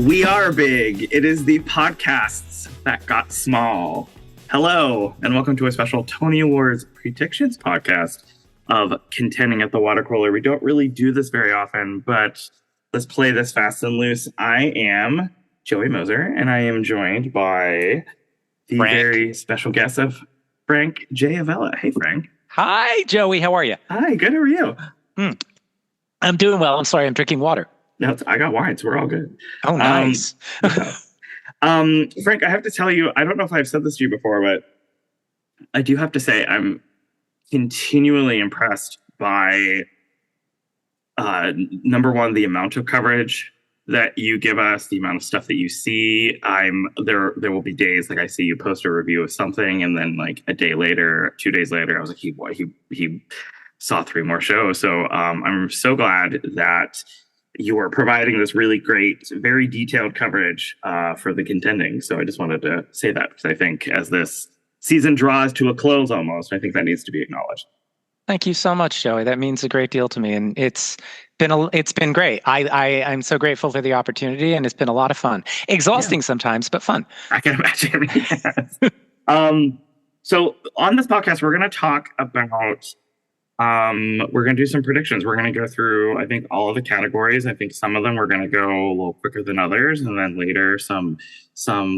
We are big. It is the podcasts that got small. Hello, and welcome to a special Tony Awards predictions podcast of contending at the water cooler. We don't really do this very often, but let's play this fast and loose. I am Joey Moser, and I am joined by the very special guest of Frank J. Avella. Hey, Frank. Hi, Joey. How are you? Hi, good. How are you? I'm doing well. I'm sorry. I'm drinking water. No, I got wine, so we're all good. Oh, nice. Frank, I have to tell you, I don't know if I've said this to you before, but I do have to say I'm continually impressed by, number one, the amount of coverage that you give us, the amount of stuff that you see. There will be days like I see you post a review of something, and then like a day later, 2 days later, I was like, he saw 3 more shows. So I'm so glad that you are providing this really great, very detailed coverage for the contending. So I just wanted to say that because I think as this season draws to a close almost, I think that needs to be acknowledged. Thank you so much, Joey. That means a great deal to me, and it's been great. I'm so grateful for the opportunity, and it's been a lot of fun. Exhausting sometimes, but fun. I can imagine. Yes. So on this podcast, we're going to talk about. We're going to do some predictions. We're going to go through, I think, all of the categories. I think some of them we're going to go a little quicker than others. And then later, some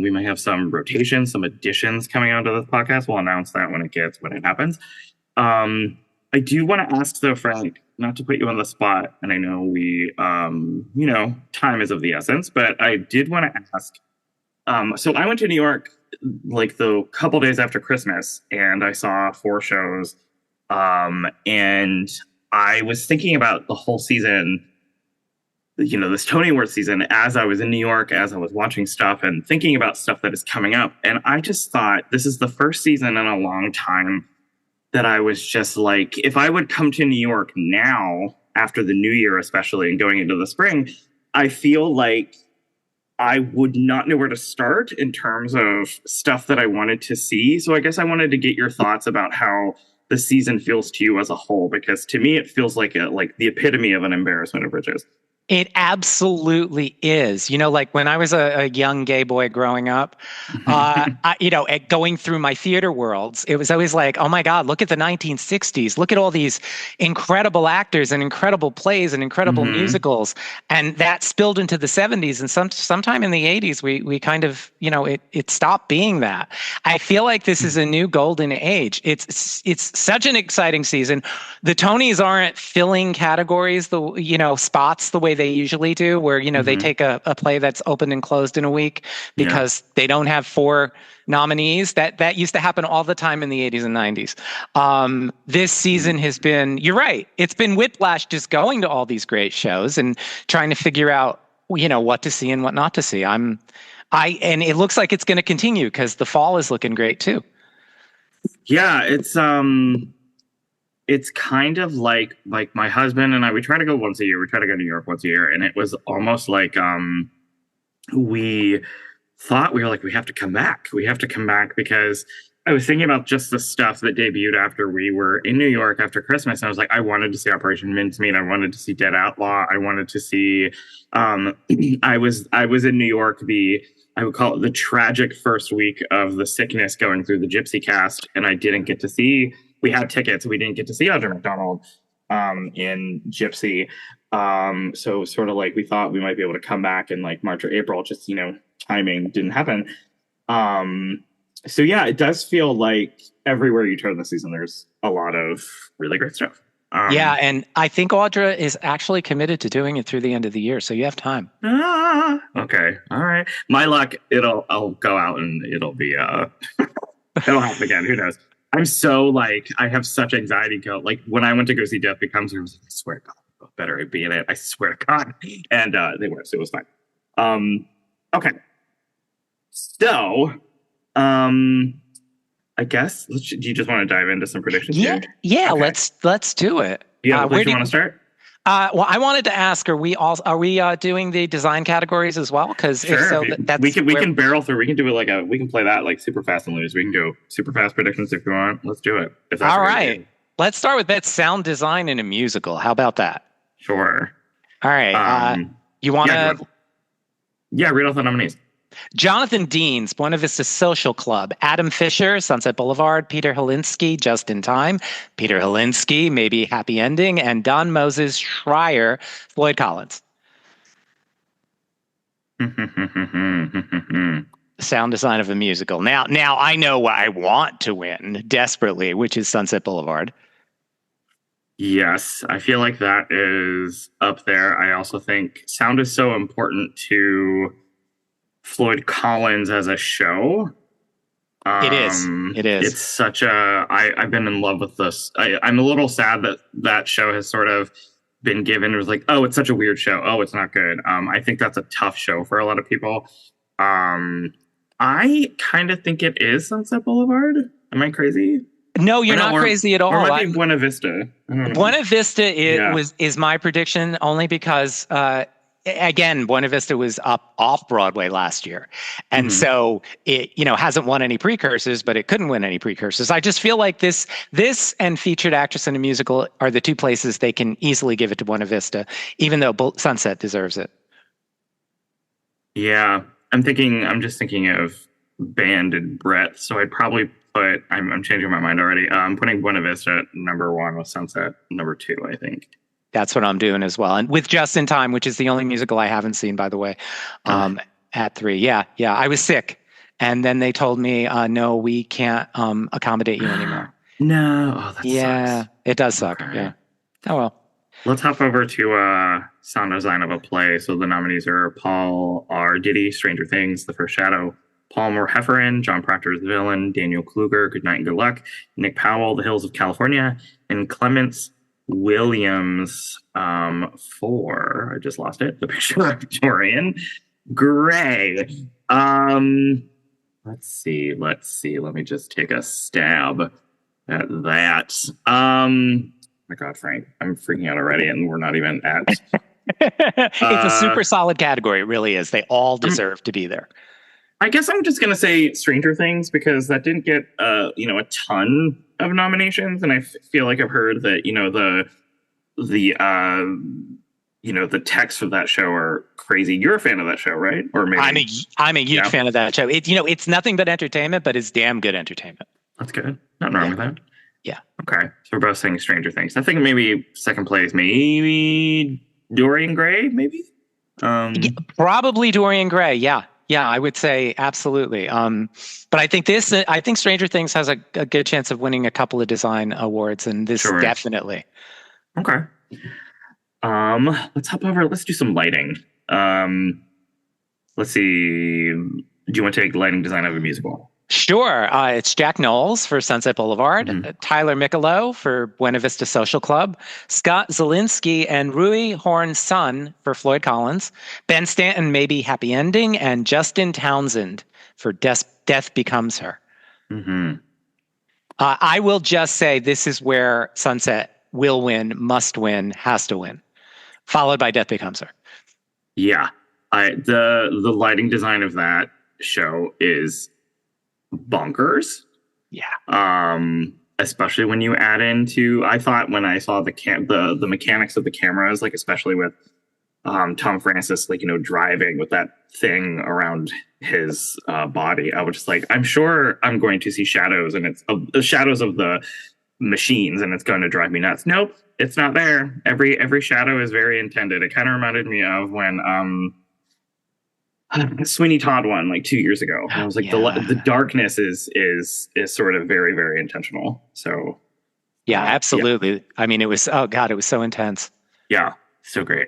we might have some rotations, some additions coming onto this podcast. We'll announce that when it happens. I do want to ask, though, Frank, not to put you on the spot. And I know time is of the essence, but I did want to ask. So I went to New York like the couple days after Christmas, and I saw 4 shows. And I was thinking about the whole season, this Tony Awards season, as I was in New York, as I was watching stuff and thinking about stuff that is coming up. And I just thought this is the first season in a long time that I was just like, if I would come to New York now, after the new year, especially, and going into the spring, I feel like I would not know where to start in terms of stuff that I wanted to see. So I guess I wanted to get your thoughts about how the season feels to you as a whole, because to me it feels like the epitome of an embarrassment of riches. It absolutely is. Like when I was a young gay boy growing up, going through my theater worlds, it was always like, oh my God, look at the 1960s. Look at all these incredible actors and incredible plays and incredible musicals. And that spilled into the 70s. And sometime in the 80s, we kind of, it stopped being that. I feel like this is a new golden age. It's such an exciting season. The Tonys aren't filling categories, spots the way they usually do, where they take a play that's opened and closed in a week because they don't have 4 nominees. That used to happen all the time in the 80s and 90s. This season has been, you're right, it's been whiplash just going to all these great shows and trying to figure out what to see and what not to see. And it looks like it's going to continue because the fall is looking great too. Yeah, it's kind of like my husband and I, we try to go once a year. We try to go to New York once a year. And it was almost like we thought, we were like, we have to come back. We have to come back because I was thinking about just the stuff that debuted after we were in New York after Christmas. And I was like, I wanted to see Operation Mincemeat. I wanted to see Dead Outlaw. I wanted to see, I was in New York, I would call it the tragic first week of The Sickness going through the Gypsy cast. And I didn't get to see, we had tickets. We didn't get to see Audra McDonald in Gypsy. So sort of like we thought we might be able to come back in like March or April, just, timing didn't happen. So yeah, it does feel like everywhere you turn this season, there's a lot of really great stuff. And I think Audra is actually committed to doing it through the end of the year, so you have time. Okay. All right. My luck, I'll go out and it'll be, it'll happen again. Who knows? I'm so I have such anxiety. When I went to go see Death Becomes Her, I was like, I swear to God, better be in it. I swear to God. And they were, so it was fine. Okay. So, I guess, do you just want to dive into some predictions? Yeah, okay. Let's do it. Yeah, where do you want to start? Well, I wanted to ask: Are we doing the design categories as well? Because sure, we can barrel through. We can do it we can play that like super fast and loose. We can go super fast predictions if you want. Let's do it. If that's all right. Let's start with best sound design in a musical. How about that? Sure. All right. You want to? Yeah, read off the nominees. Jonathan Deans, Buena Vista Social Club. Adam Fisher, Sunset Boulevard. Peter Holinsky, Just in Time. Peter Holinsky, Maybe Happy Ending. And Don Moses Schreier, Floyd Collins. Sound design of a musical. Now I know what I want to win desperately, which is Sunset Boulevard. Yes, I feel like that is up there. I also think sound is so important to Floyd Collins as a show. It is. It is. It's such a. I've been in love with this. I'm a little sad that that show has sort of been given. It was like, oh, it's such a weird show. Oh, it's not good. I think that's a tough show for a lot of people. I kind of think it is Sunset Boulevard. Am I crazy? No, you're not crazy at all. Or it might be Buena Vista. Buena Vista is my prediction only because again, Buena Vista was up off Broadway last year. And so it, hasn't won any precursors, but it couldn't win any precursors. I just feel like this and featured actress in a musical are the two places they can easily give it to Buena Vista, even though Sunset deserves it. Yeah. I'm just thinking of band and breadth. So I'd probably put, I'm changing my mind already. I'm putting Buena Vista at number 1 with Sunset number 2, I think. That's what I'm doing as well. And with Just in Time, which is the only musical I haven't seen, by the way, at 3. Yeah. I was sick. And then they told me, no, we can't accommodate you anymore. No. Oh, that sucks. It does suck. Okay. Yeah. Oh, well. Let's hop over to sound design of a play. So the nominees are Paul R. Diddy, Stranger Things, The First Shadow, Palmer Heffernan, John Proctor's The Villain, Daniel Kluger, Good Night and Good Luck, Nick Powell, The Hills of California, and Clements Williams for, I just lost it, The Picture of Dorian Gray. Let's see. Let me just take a stab at that. My God, Frank, I'm freaking out already, and we're not even at. It's a super solid category. It really is. They all deserve to be there. I guess I'm just going to say Stranger Things because that didn't get, a ton of nominations. And I feel like I've heard that, the texts of that show are crazy. You're a fan of that show, right? Or maybe I'm a huge fan of that show. It's nothing but entertainment, but it's damn good entertainment. That's good. Nothing wrong with that. Yeah. Okay. So we're both saying Stranger Things. I think maybe second place, maybe Dorian Gray, maybe? Probably Dorian Gray. Yeah. Yeah, I would say absolutely. But I think Stranger Things has a good chance of winning a couple of design awards, and this definitely. Okay. Let's hop over. Let's do some lighting. Let's see. Do you want to take lighting design of a musical? Sure. It's Jack Knowles for Sunset Boulevard, Tyler Michelot for Buena Vista Social Club, Scott Zielinski and Rui Horn-Sun for Floyd Collins, Ben Stanton, Maybe Happy Ending, and Justin Townsend for Death Becomes Her. I will just say this is where Sunset will win, must win, has to win, followed by Death Becomes Her. Yeah. The lighting design of that show is bonkers. Yeah. Especially when you add into, I thought when I saw the mechanics of the cameras, like especially with Tom Francis, driving with that thing around his body, I was just like, I'm sure I'm going to see shadows, and it's the shadows of the machines, and it's going to drive me nuts. Nope, it's not there. Every shadow is very intended. It kind of reminded me of when Sweeney Todd won like 2 years ago. And I was like, the darkness is sort of very, very intentional. So yeah, absolutely. Yeah. I mean, it was it was so intense. Yeah, so great.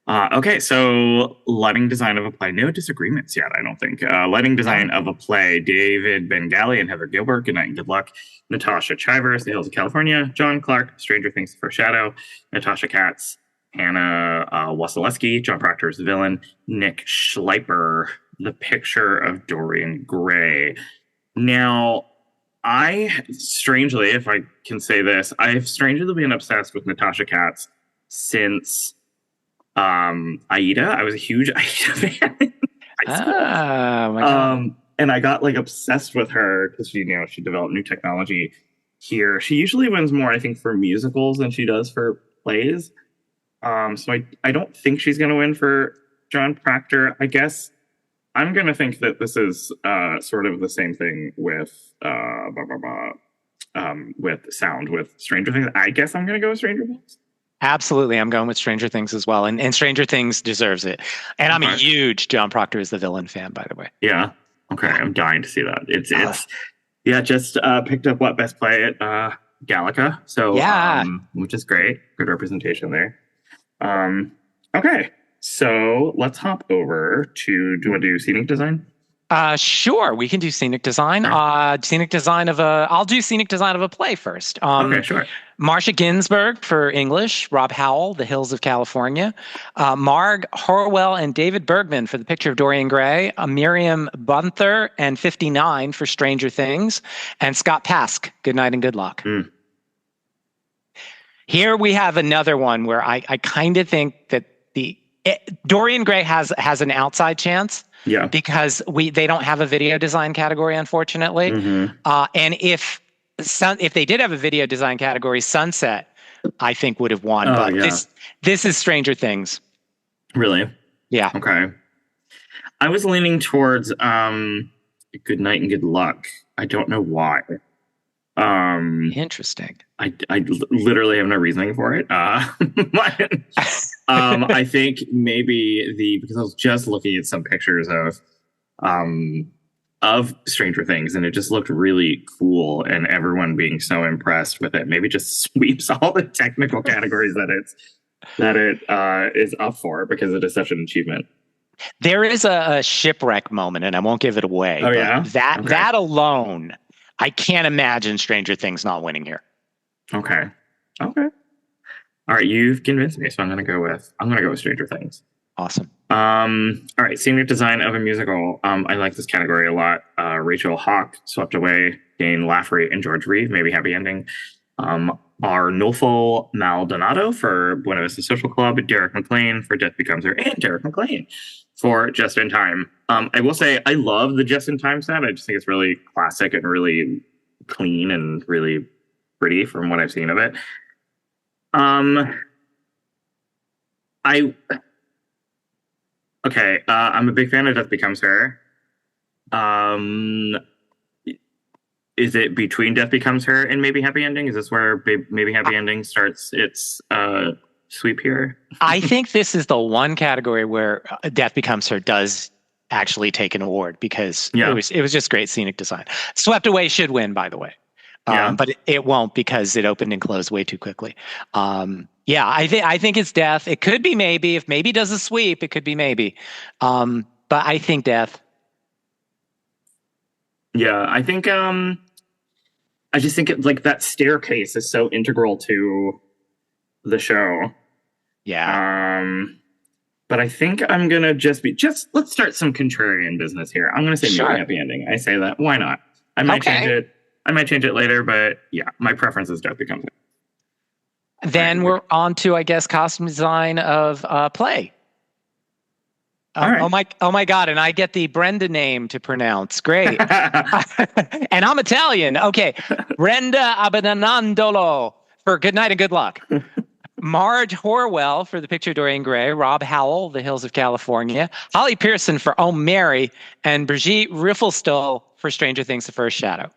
Okay, so lighting design of a play. No disagreements yet, I don't think. Lighting design of a play. David Bengali and Heather Gilbert, Good Night and Good Luck. Natasha Chivers, The Hills of California. John Clark, Stranger Things, The First Shadow. Natasha Katz, Hannah Wasilewski, John Proctor's The Villain, Nick Schleiper, The Picture of Dorian Gray. Now, strangely, if I can say this, I've strangely been obsessed with Natasha Katz since Aida. I was a huge Aida fan. My God. And I got obsessed with her because she developed new technology here. She usually wins more, I think, for musicals than she does for plays. So I don't think she's going to win for John Proctor. I guess I'm gonna think that this is sort of the same thing with with sound with Stranger Things. I guess I'm gonna go with Stranger Things. Absolutely. I'm going with Stranger Things as well. And Stranger Things deserves it. And I'm a Okay. huge John Proctor as the villain fan, by the way. Yeah. Okay. Yeah. I'm dying to see that. It's yeah, just picked up what best play at Gallica. So Yeah. which is great. Good representation there. Okay. So let's hop over to do you want to do scenic design? Sure. We can do scenic design. Sure. I'll do scenic design of a play first. Okay, sure. Marcia Ginsburg for English, Rob Howell, The Hills of California, Marg Horwell and David Bergman for The Picture of Dorian Gray, Miriam Bunther and 59 for Stranger Things, and Scott Pask, Good Night and Good Luck. Mm. Here we have another one where I kind of think that Dorian Gray has an outside chance. Yeah. Because they don't have a video design category, unfortunately. Mm-hmm. And if they did have a video design category, Sunset, I think would have won. Oh, but yeah. this is Stranger Things. Really? Yeah. Okay. I was leaning towards Good Night and Good Luck. I don't know why. Interesting. I literally have no reasoning for it. But, I think maybe because I was just looking at some pictures of Stranger Things, and it just looked really cool, and everyone being so impressed with it. Maybe just sweeps all the technical categories that it is up for because it is such an achievement. There is a shipwreck moment, and I won't give it away. Oh, yeah? That alone, I can't imagine Stranger Things not winning here. Okay. All right, you've convinced me, so I'm gonna go with Stranger Things. Awesome. All right, scenic design of a musical. I like this category a lot. Rachel Hawk, Swept Away, Dane Lafferty, and George Reeve, maybe happy ending. Arnulfo Maldonado for Buena Vista Social Club, Derek McLean for Death Becomes Her, and Derek McLean for Just in Time. I will say I love the Just in Time set. I just think it's really classic and really clean and really pretty from what I've seen of it. I'm a big fan of Death Becomes Her. Is it between Death Becomes Her and Maybe Happy Ending? Is this where Maybe Happy Ending starts its sweep here? I think this is the one category where Death Becomes Her does actually take an award because it was just great scenic design. Swept Away should win, by the way. But it won't because it opened and closed way too quickly. I think it's Death. It could be Maybe. If Maybe does a sweep, it could be Maybe. But I think Death. Yeah, I think I just think like that staircase is so integral to the show. Yeah. But I think I'm gonna let's start some contrarian business here. I'm gonna say Maybe Happy Ending. I say that. Why not? I might change it. I might change it later, but yeah, my preference is Death Becomes Her. Then we're on to, I guess, costume design of play. Right. Oh my God! And I get the Brenda name to pronounce. Great. And I'm Italian. Okay, Brenda Abenandolo for Good Night and Good Luck. Marge Horwell for The Picture of Dorian Gray. Rob Howell, The Hills of California. Holly Pearson for Oh Mary, and Brigitte Rifflestall for Stranger Things: The First Shadow.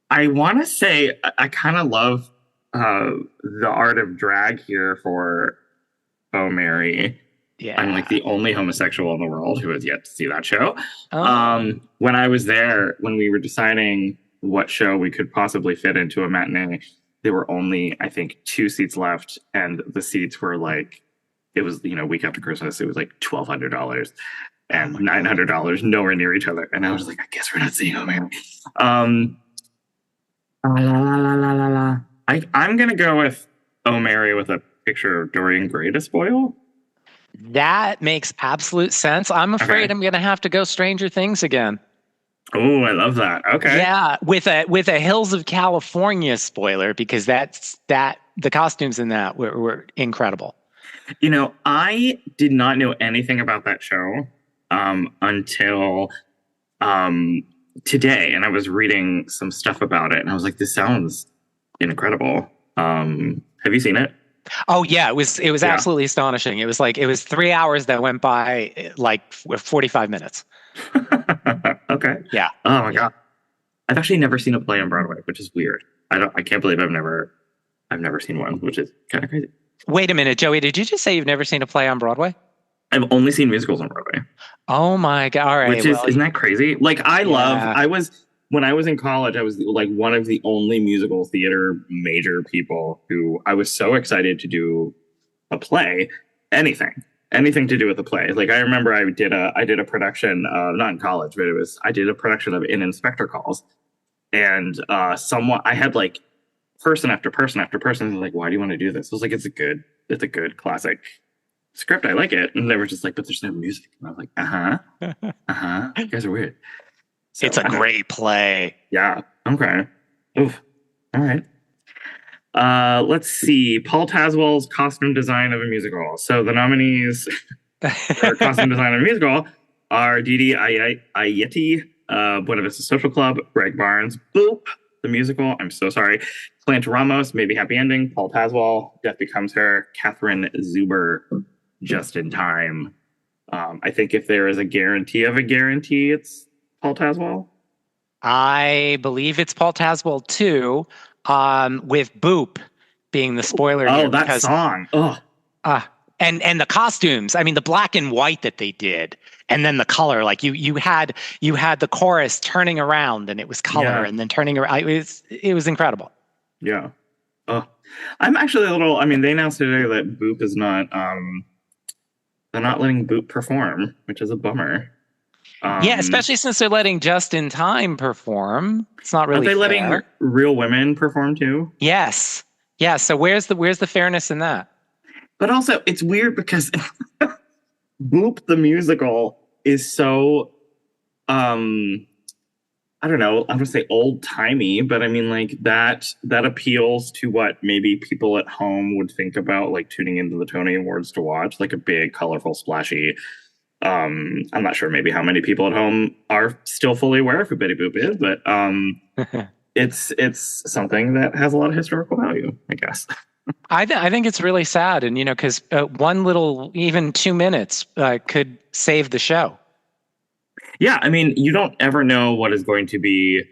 I want to say I kind of love the art of drag here for Oh Mary. Yeah. I'm like the only homosexual in the world who has yet to see that show. Oh. When I was there, when we were deciding what show we could possibly fit into a matinee, there were only, I think, 2 seats left. And the seats were like, it was, week after Christmas, it was like $1,200 and $900 nowhere near each other. And I was like, I guess we're not seeing Oh Mary. I'm going to go with Oh Mary with a picture of Dorian Gray to spoil. That makes absolute sense. I'm afraid I'm going to have to go Stranger Things again. Oh, I love that. Okay. Yeah, with a Hills of California spoiler, because the costumes in that were incredible. I did not know anything about that show until today, and I was reading some stuff about it, and I was like, this sounds incredible. Have you seen it? Oh yeah, it was Yeah. absolutely astonishing. It was 3 hours that went by like 45 minutes. Okay. Yeah. Oh my Yeah. God. I've actually never seen a play on Broadway, which is weird. I can't believe I've never seen one, which is kind of crazy. Wait a minute, Joey, did you just say you've never seen a play on Broadway? I've only seen musicals on Broadway, Oh my God. All right. which is Well, isn't that crazy? Like yeah. I was when I was in college, I was like one of the only musical theater major people who I was so excited to do a play, anything, anything to do with a play. Like I remember I did a production, not in college, but I did a production of In Inspector Calls, and someone I had like person after person after person was like, why do you want to do this? I was like, it's a good classic script. I like it. And they were just like, but there's no music. And I was like, you guys are weird. So It's a I don't, great play. yeah, okay. Oof. All right. Let's see. Paul Tazwell's costume design of a musical. So the nominees for costume design of a musical are Didi Ayeti, Buena Vista Social Club, Greg Barnes, Boop, the musical. I'm so sorry. Clint Ramos, Maybe Happy Ending, Paul Tazwell, Death Becomes Her, Catherine Zuber, Just in Time. I think if there is a guarantee of a guarantee, it's Paul Tazwell. I believe it's Paul Tazwell too, with Boop being the spoiler Oh, here that because song. Oh, uh, and the costumes. I mean, the black and white that they did, and then the color. Like you had the chorus turning around, and it was color, yeah, and then turning around. It was incredible. yeah. Oh, I'm actually a little. I mean, they announced today that Boop is not. They're not letting Boop perform, which is a bummer. Yeah, Um, especially since they're letting Just in Time perform. It's not aren't really they letting fair. real women perform too? Yes. Yeah. So where's the fairness in that? But also, it's weird because Boop the musical is so I don't know, I'm gonna say old timey, but I mean like that appeals to what maybe people at home would think about like tuning into the Tony Awards to watch, like a big, colorful, splashy. I'm not sure maybe how many people at home are still fully aware of who Betty Boop is, but it's something that has a lot of historical value, I guess. I think it's really sad, and because one little, even 2 minutes, could save the show. Yeah, I mean, you don't ever know what is going to be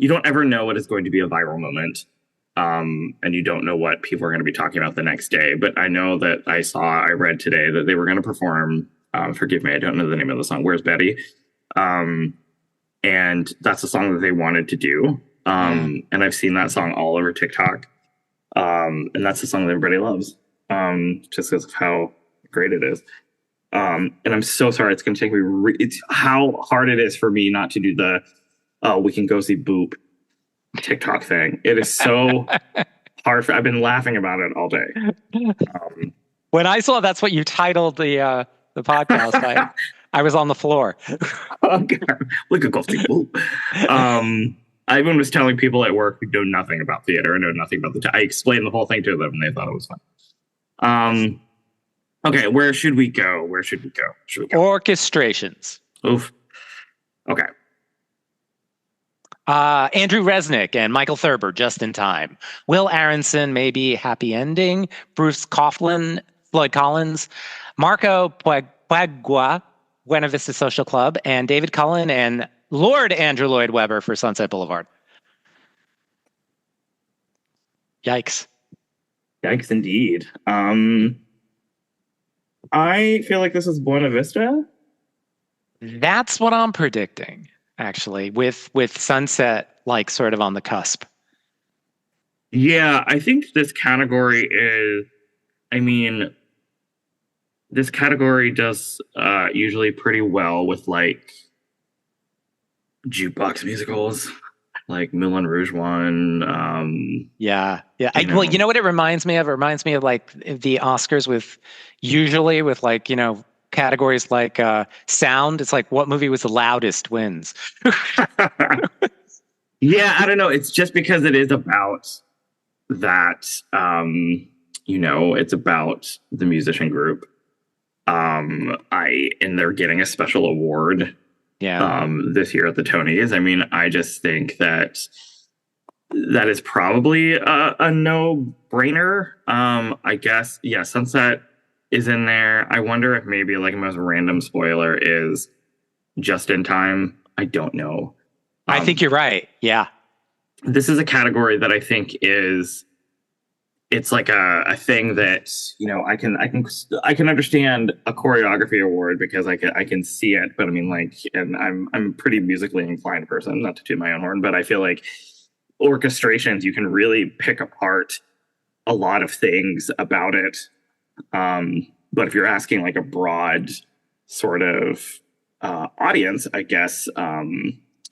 a viral moment. And you don't know what people are going to be talking about the next day. But I know that I read today that they were going to perform, forgive me, I don't know the name of the song, Where's Betty? And that's a song that they wanted to do. And I've seen that song all over TikTok. And that's the song that everybody loves, just because of how great it is. And I'm so sorry. It's going to take me. It's how hard it is for me not to do the we can go see Boop TikTok thing. It is so hard. I've been laughing about it all day. When I saw that's what you titled the podcast, I was on the floor. Okay. We could go see Boop. I even was telling people at work who know nothing about theater and know nothing about I explained the whole thing to them, and they thought it was fun. Okay, where should we go? Should we go? Orchestrations. Oof. Okay. Andrew Resnick and Michael Thurber, Just in Time. Will Aronson, Maybe Happy Ending. Bruce Coughlin, Floyd Collins. Marco Puagua, Buena Vista Social Club. And David Cullen and Lord Andrew Lloyd Webber for Sunset Boulevard. Yikes. Yikes indeed. I feel like this is Buena Vista. That's what I'm predicting, actually, with Sunset like sort of on the cusp. Yeah, I think this category this category does usually pretty well with like jukebox musicals, like Moulin Rouge one. Yeah. Well, you know what it reminds me of? It reminds me of like the Oscars usually with like, categories like sound. It's like what movie was the loudest wins. Yeah, I don't know. It's just because it is about that. It's about the musician group. And they're getting a special award. Yeah. This year at the Tonys. I mean, I just think that that is probably a no-brainer. I guess, yeah, Sunset is in there. I wonder if maybe like a most random spoiler is Just in Time. I don't know. I think you're right. Yeah. This is a category that I think is it's like a thing that I can understand a choreography award because I can see it, but I mean like, and I'm a pretty musically inclined person, not to toot my own horn, but I feel like orchestrations you can really pick apart a lot of things about it. But if you're asking like a broad sort of audience, I guess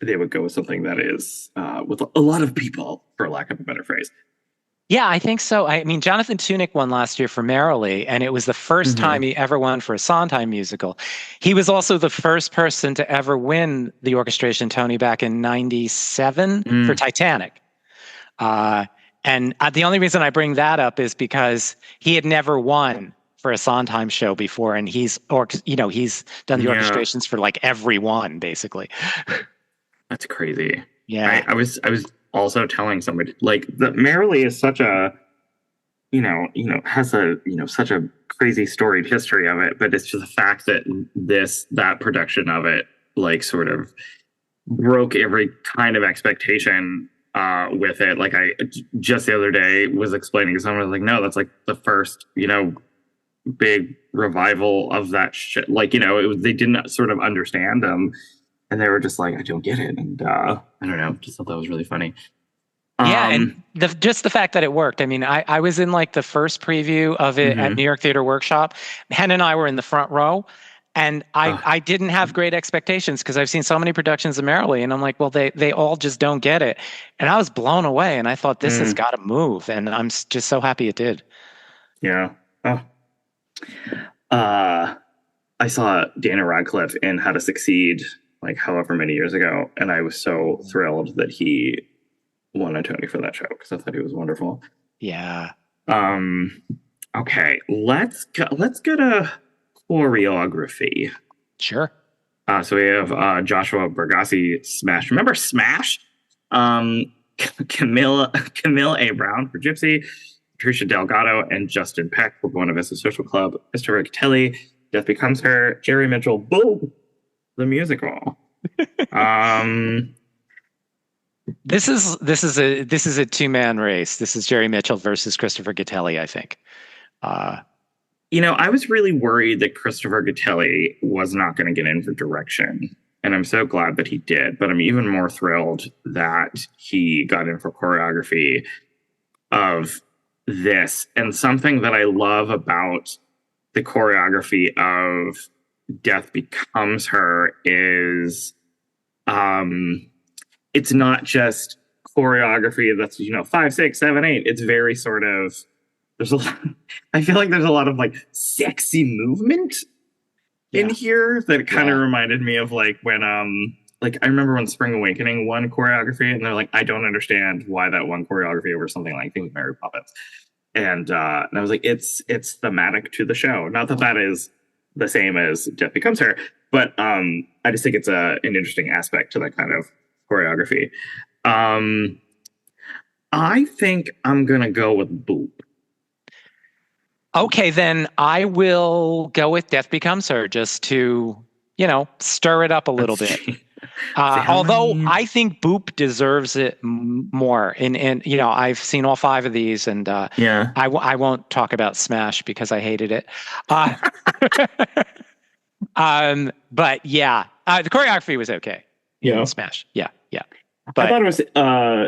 they would go with something that is with a lot of people, for lack of a better phrase. Yeah, I think so. I mean, Jonathan Tunick won last year for Merrily, and it was the first time he ever won for a Sondheim musical. He was also the first person to ever win the orchestration Tony back in '97 for Titanic. And the only reason I bring that up is because he had never won for a Sondheim show before, and he's done the orchestrations for like every one, basically. That's crazy. Yeah, I was also telling somebody like that Merrily is such a has a such a crazy storied history of it, but it's just the fact that that production of it like sort of broke every kind of expectation with it. Like I just the other day was explaining to someone, I was like, no, that's like the first big revival of that shit. Like they didn't sort of understand them. And they were just like, I don't get it. And I don't know, just thought that was really funny. Yeah, and just the fact that it worked. I mean, I was in like the first preview of it at New York Theater Workshop. Hen and I were in the front row. And I didn't have great expectations because I've seen so many productions of Merrily. And I'm like, well, they all just don't get it. And I was blown away. And I thought, this has got to move. And I'm just so happy it did. Yeah. Oh. I saw Daniel Radcliffe in How to Succeed like however many years ago, and I was so thrilled that he won a Tony for that show because I thought he was wonderful. Yeah. Okay, let's go to choreography. Sure. So we have Joshua Bergassi, Smash. Remember Smash? Camille A. Brown for Gypsy, Patricia Delgado and Justin Peck for Buena Vista Social Club, Christopher Catelli, Death Becomes Her, Jerry Mitchell, Boom, the musical. This is a two-man race. This is Jerry Mitchell versus Christopher Catelli, I think. I was really worried that Christopher Catelli was not going to get in for direction, and I'm so glad that he did. But I'm even more thrilled that he got in for choreography of this. And something that I love about the choreography of Death Becomes Her is it's not just choreography that's 5, 6, 7, 8. It's very sort of I feel like there's a lot of like sexy movement in here that kind of reminded me of like when like I remember when Spring Awakening won choreography, and they're like, I don't understand why that won choreography over something like Things Mary Poppins. And I was like, it's thematic to the show. Not that that is the same as Death Becomes Her, but I just think it's an interesting aspect to that kind of choreography. I think I'm gonna go with Boop. Okay, then I will go with Death Becomes Her just to, stir it up a little bit. Although I think Boop deserves it more. And I've seen all 5 of these, and I won't talk about Smash because I hated it. But yeah, the choreography was okay. Smash. Yeah. But I thought it was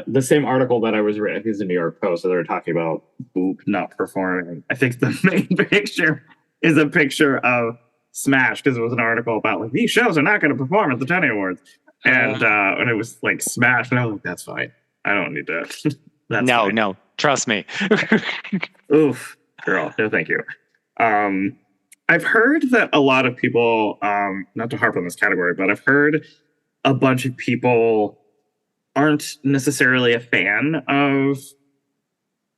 the same article that I was reading. I think it's the New York Post, so they were talking about Boop not performing. I think the main picture is a picture of Smash because it was an article about like these shows are not going to perform at the Tony Awards, and it was like Smash, and I was like, that's fine. I don't need to. That's fine. No, trust me. Oof, girl, no, thank you. I've heard that a lot of people, not to harp on this category, but I've heard a bunch of people aren't necessarily a fan of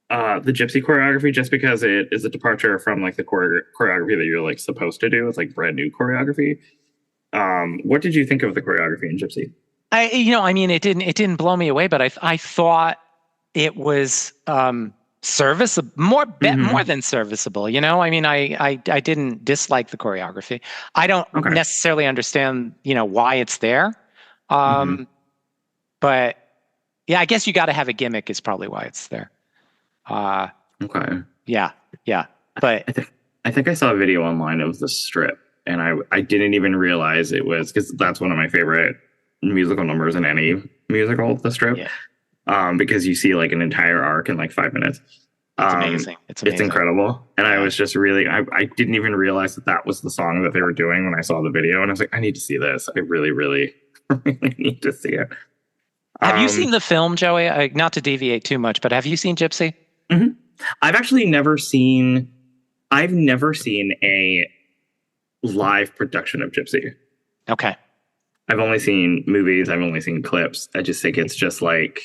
the Gypsy choreography just because it is a departure from like the choreography that you're like supposed to do. It's like brand new choreography. What did you think of the choreography in Gypsy? It didn't blow me away, but I thought it was serviceable, more Mm-hmm. than serviceable. You know, I mean, I didn't dislike the choreography. I don't Okay. necessarily understand, why it's there. Mm-hmm. Um, but yeah, I guess you got to have a gimmick is probably why it's there. Uh, Okay. yeah, yeah. But I think I think I saw a video online of the strip, and I didn't even realize it was because that's one of my favorite musical numbers in any musical, the strip. yeah, Because you see like an entire arc in like 5 minutes. it's Um, amazing. It's it's amazing. incredible, and I Yeah. was just really I didn't even realize that that was the song that they were doing when I saw the video, and I was like, I need to see this. I really, really, really need to see it. Have you seen Um, the film, Joey? Not to deviate too much, but have you seen Gypsy? mhm. I've actually never seen. I've never seen a live production of Gypsy. Okay. I've only seen movies. I've only seen clips. I just think it's just like,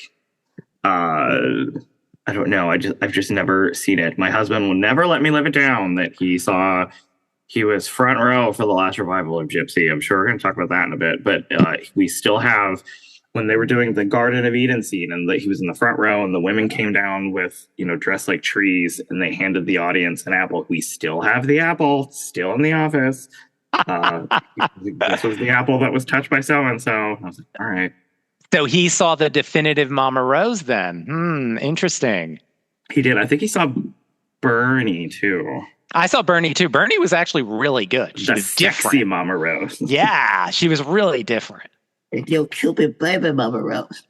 I don't know. I've just never seen it. My husband will never let me live it down that he was front row for the last revival of Gypsy. I'm sure we're going to talk about that in a bit, but we still have when they were doing the Garden of Eden scene and he was in the front row and the women came down with dressed like trees and they handed the audience an apple. We still have the apple still in the office. Uh, this was the apple that was touched by so and so. I was like, all right. So he saw the definitive Mama Rose then. Interesting. He did. I think he saw Bernie too. I saw Bernie too. Bernie was actually really good. She The was sexy different. Mama Rose. Yeah, she was really different. Yo, Cupid, baby, Mama Rose.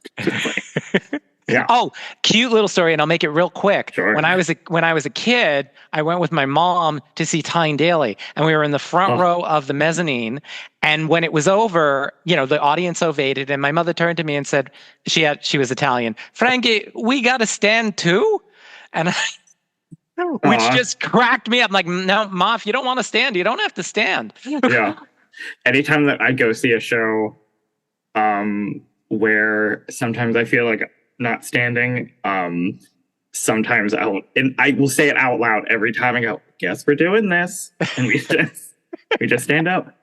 Yeah. Oh, cute little story, and I'll make it real quick. Sure. When I was a kid, I went with my mom to see Tyne Daly, and we were in the front row of the mezzanine. And when it was over, the audience ovated, and my mother turned to me and said, she was Italian, Frankie, we got to stand too, and which just cracked me up. I'm like, no, Ma, if you don't want to stand, you don't have to stand. Yeah. Anytime that I go see a show, where sometimes I feel like not standing, sometimes I will say it out loud every time I go, guess we're doing this. And we just stand up.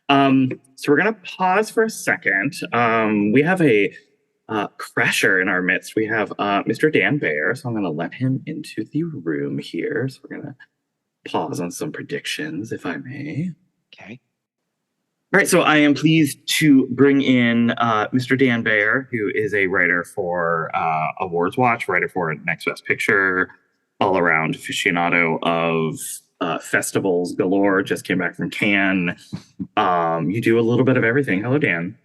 So we're going to pause for a second. We have a crasher in our midst. We have Mr. Dan Bayer. So I'm going to let him into the room here. So we're going to pause on some predictions, if I may. Okay. All right, so I am pleased to bring in Mr. Dan Bayer, who is a writer for Awards Watch, writer for Next Best Picture, all-around aficionado of festivals galore, just came back from Cannes. You do a little bit of everything. Hello, Dan.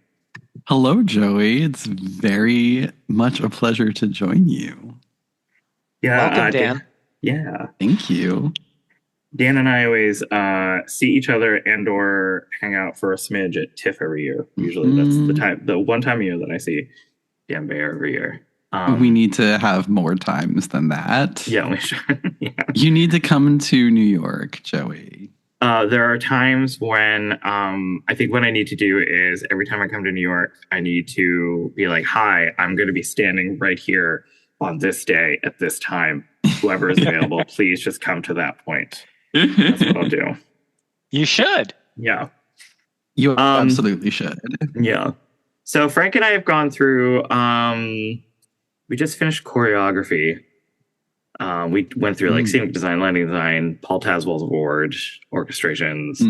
Hello, Joey. It's very much a pleasure to join you. Yeah, welcome, Dan. Yeah. Thank you. Dan and I always see each other and or hang out for a smidge at TIFF every year. Usually that's the one time a year that I see Dan Bayer every year. We need to have more times than that. Yeah, we should. Yeah. You need to come to New York, Joey. There are times when I think what I need to do is every time I come to New York, I need to be like, hi, I'm going to be standing right here on this day at this time. Whoever is available, please just come to that point. That's what I'll do. You should. Yeah. You absolutely should. Yeah. So Frank and I have gone through, we just finished choreography. We went through like scenic design, lighting design, Paul Taswell's award, orchestrations,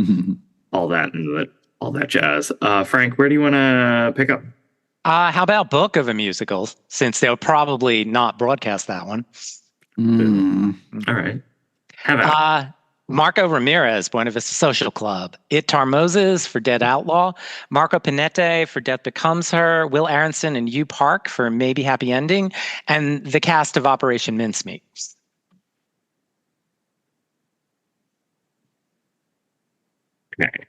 all that jazz. Frank, where do you want to pick up? How about book of a musical, since they'll probably not broadcast that one? All right. How about Marco Ramirez, Buena Vista Social Club. Itar Moses for Dead Outlaw. Marco Panette for Death Becomes Her. Will Aronson and Hugh Park for Maybe Happy Ending. And the cast of Operation Mincemeat. Okay.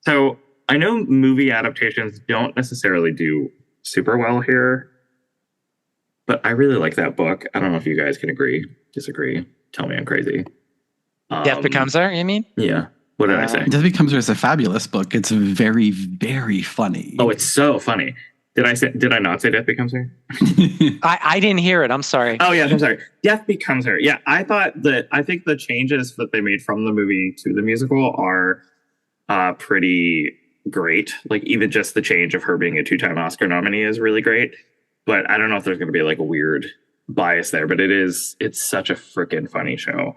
So I know movie adaptations don't necessarily do super well here, but I really like that book. I don't know if you guys can disagree. Tell me I'm crazy. Death Becomes Her, you mean? Yeah. What did I say? Death Becomes Her is a fabulous book. It's very, very funny. Oh, it's so funny. Did I not say Death Becomes Her? I didn't hear it. I'm sorry. Oh, yeah, I'm sorry. Death Becomes Her. Yeah, I think the changes that they made from the movie to the musical are pretty great. Like even just the change of her being a 2-time Oscar nominee is really great. But I don't know if there's going to be like a weird bias there. But it's such a freaking funny show.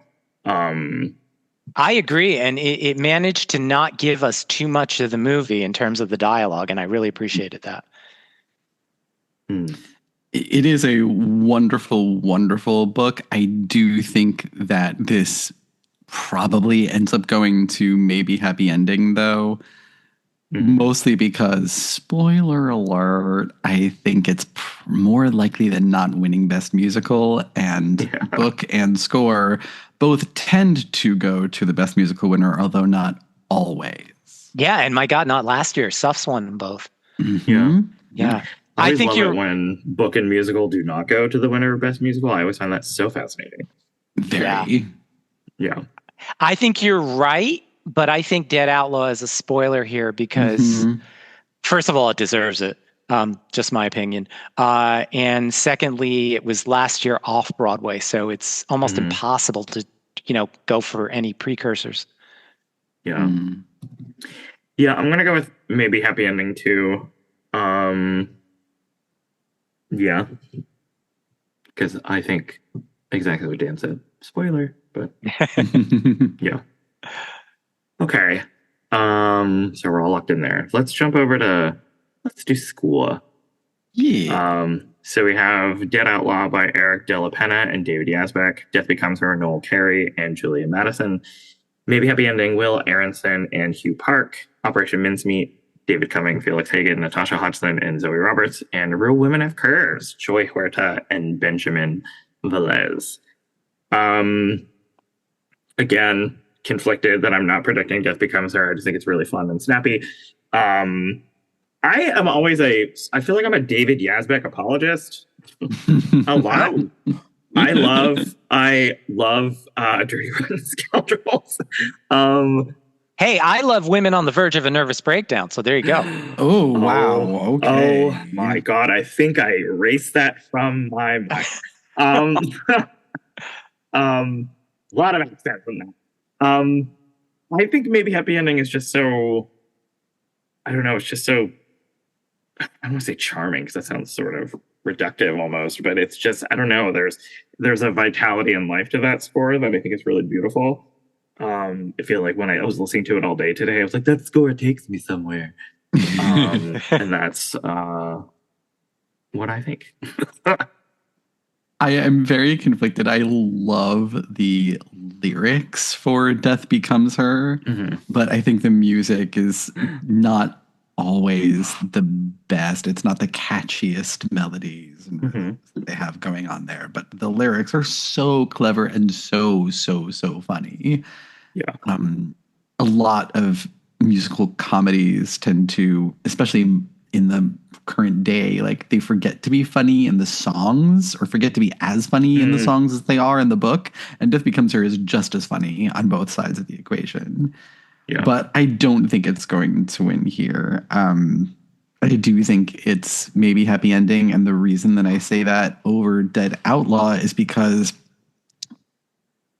I agree, and it managed to not give us too much of the movie in terms of the dialogue, and I really appreciated that. It is a wonderful, wonderful book. I do think that this probably ends up going to maybe happy ending, though. Mostly because, spoiler alert, I think it's more likely than not winning Best Musical, and book and score both tend to go to the Best Musical winner, although not always. Yeah, and my God, not last year. Suffs won them both. Yeah. I think love it when book and musical do not go to the winner of Best Musical. I always find that so fascinating. Very. Yeah. I think you're right, but I think Dead Outlaw is a spoiler here because, first of all, it deserves it. Just my opinion. And secondly, it was last year off Broadway, so it's almost impossible to, go for any precursors. Yeah. Yeah, I'm gonna go with maybe happy ending too. Yeah. Because I think exactly what Dan said. Spoiler, but yeah. Okay. So we're all locked in there. Let's jump over to let's do Escola. Yeah. So we have Dead Outlaw by Eric De La Pena and David Yazbek, Death Becomes Her, Noel Carey and Julia Madison, Maybe Happy Ending, Will Aronson and Hugh Park, Operation Mincemeat, David Cumming, Felix Hagen, Natasha Hodgson, and Zoe Roberts, and Real Women Have Curves, Joy Huerta and Benjamin Velez. Again, conflicted that I'm not predicting Death Becomes Her. I just think it's really fun and snappy. I am always I feel like I'm a David Yazbek apologist a lot. I love Dirty Rotten Scoundrels. Hey, I love Women on the Verge of a Nervous Breakdown, so there you go. Oh, wow. Okay. Oh my God. I think I erased that from my mind. A lot of accent from that. I think maybe Happy Ending is just so, I don't know, it's just so, I don't want to say charming because that sounds sort of reductive almost, but it's just, I don't know, there's a vitality and life to that score that I think is really beautiful. I feel like when I was listening to it all day today, I was like, that score takes me somewhere. And that's what I think. I am very conflicted. I love the lyrics for Death Becomes Her, but I think the music is not always the best. It's not the catchiest melodies that they have going on there, but the lyrics are so clever and so funny. Yeah. A lot of musical comedies tend to, especially in the current day, like they forget to be funny in the songs or forget to be as funny in the songs as they are in the book. And Death Becomes Her is just as funny on both sides of the equation. Yeah. But I don't think it's going to win here. I do think it's maybe Happy Ending. And the reason that I say that over Dead Outlaw is because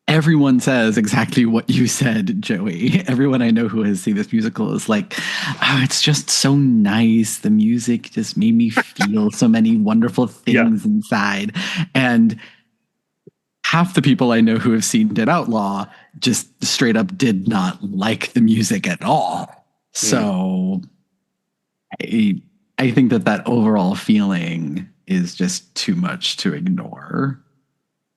everyone says exactly what you said, Joey. Everyone I know who has seen this musical is like, oh, it's just so nice. The music just made me feel so many wonderful things inside. And half the people I know who have seen Dead Outlaw just straight up did not like the music at all. So I think that overall feeling is just too much to ignore.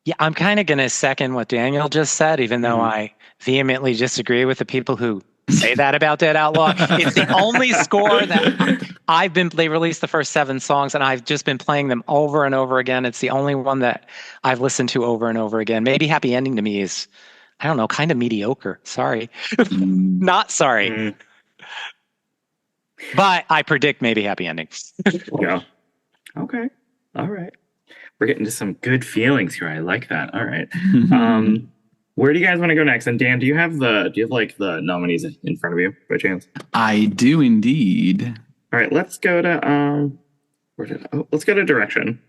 Yeah, I'm kind of going to second what Daniel just said, even though I vehemently disagree with the people who say that about Dead Outlaw. It's the only score that they released the first 7 songs and I've just been playing them over and over again. It's the only one that I've listened to over and over again. Maybe Happy Ending to me is, I don't know, kind of mediocre. Sorry. Not sorry. But I predict maybe Happy Ending. Yeah. Okay. All right. We're getting to some good feelings here. I like that. All right. Where do you guys want to go next? And Dan, do you have like the nominees in front of you by chance? I do indeed. All right, let's go to let's go to direction.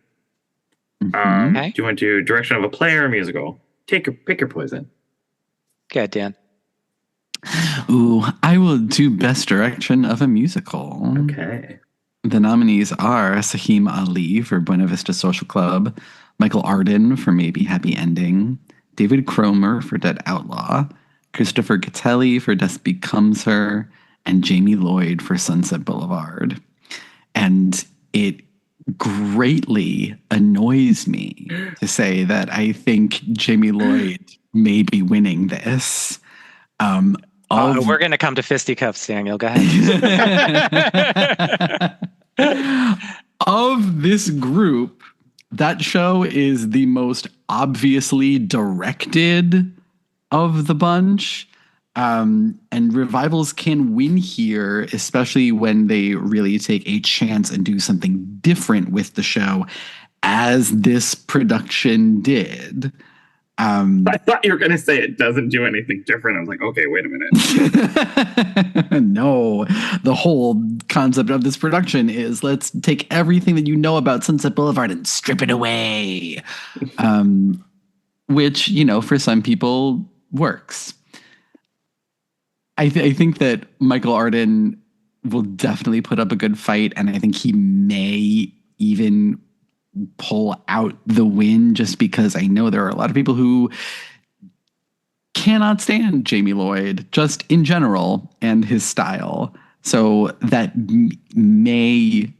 Okay. Do you want to do direction of a play or a musical? Pick your poison. Go ahead, Dan. Ooh, I will do best direction of a musical. Okay. The nominees are Sahim Ali for Buena Vista Social Club, Michael Arden for Maybe Happy Ending, David Cromer for Dead Outlaw, Christopher Gattelli for Death Becomes Her, and Jamie Lloyd for Sunset Boulevard. And it greatly annoys me to say that I think Jamie Lloyd may be winning this. We're going to come to fisticuffs, Daniel. Go ahead. Of this group, that show is the most obviously directed of the bunch. And revivals can win here, especially when they really take a chance and do something different with the show, as this production did. I thought you were going to say it doesn't do anything different. I was like, okay, wait a minute. No, the whole concept of this production is let's take everything that you know about Sunset Boulevard and strip it away. Which, for some people works. I think that Michael Arden will definitely put up a good fight, and I think he may even pull out the win, just because I know there are a lot of people who cannot stand Jamie Lloyd just in general and his style. So that may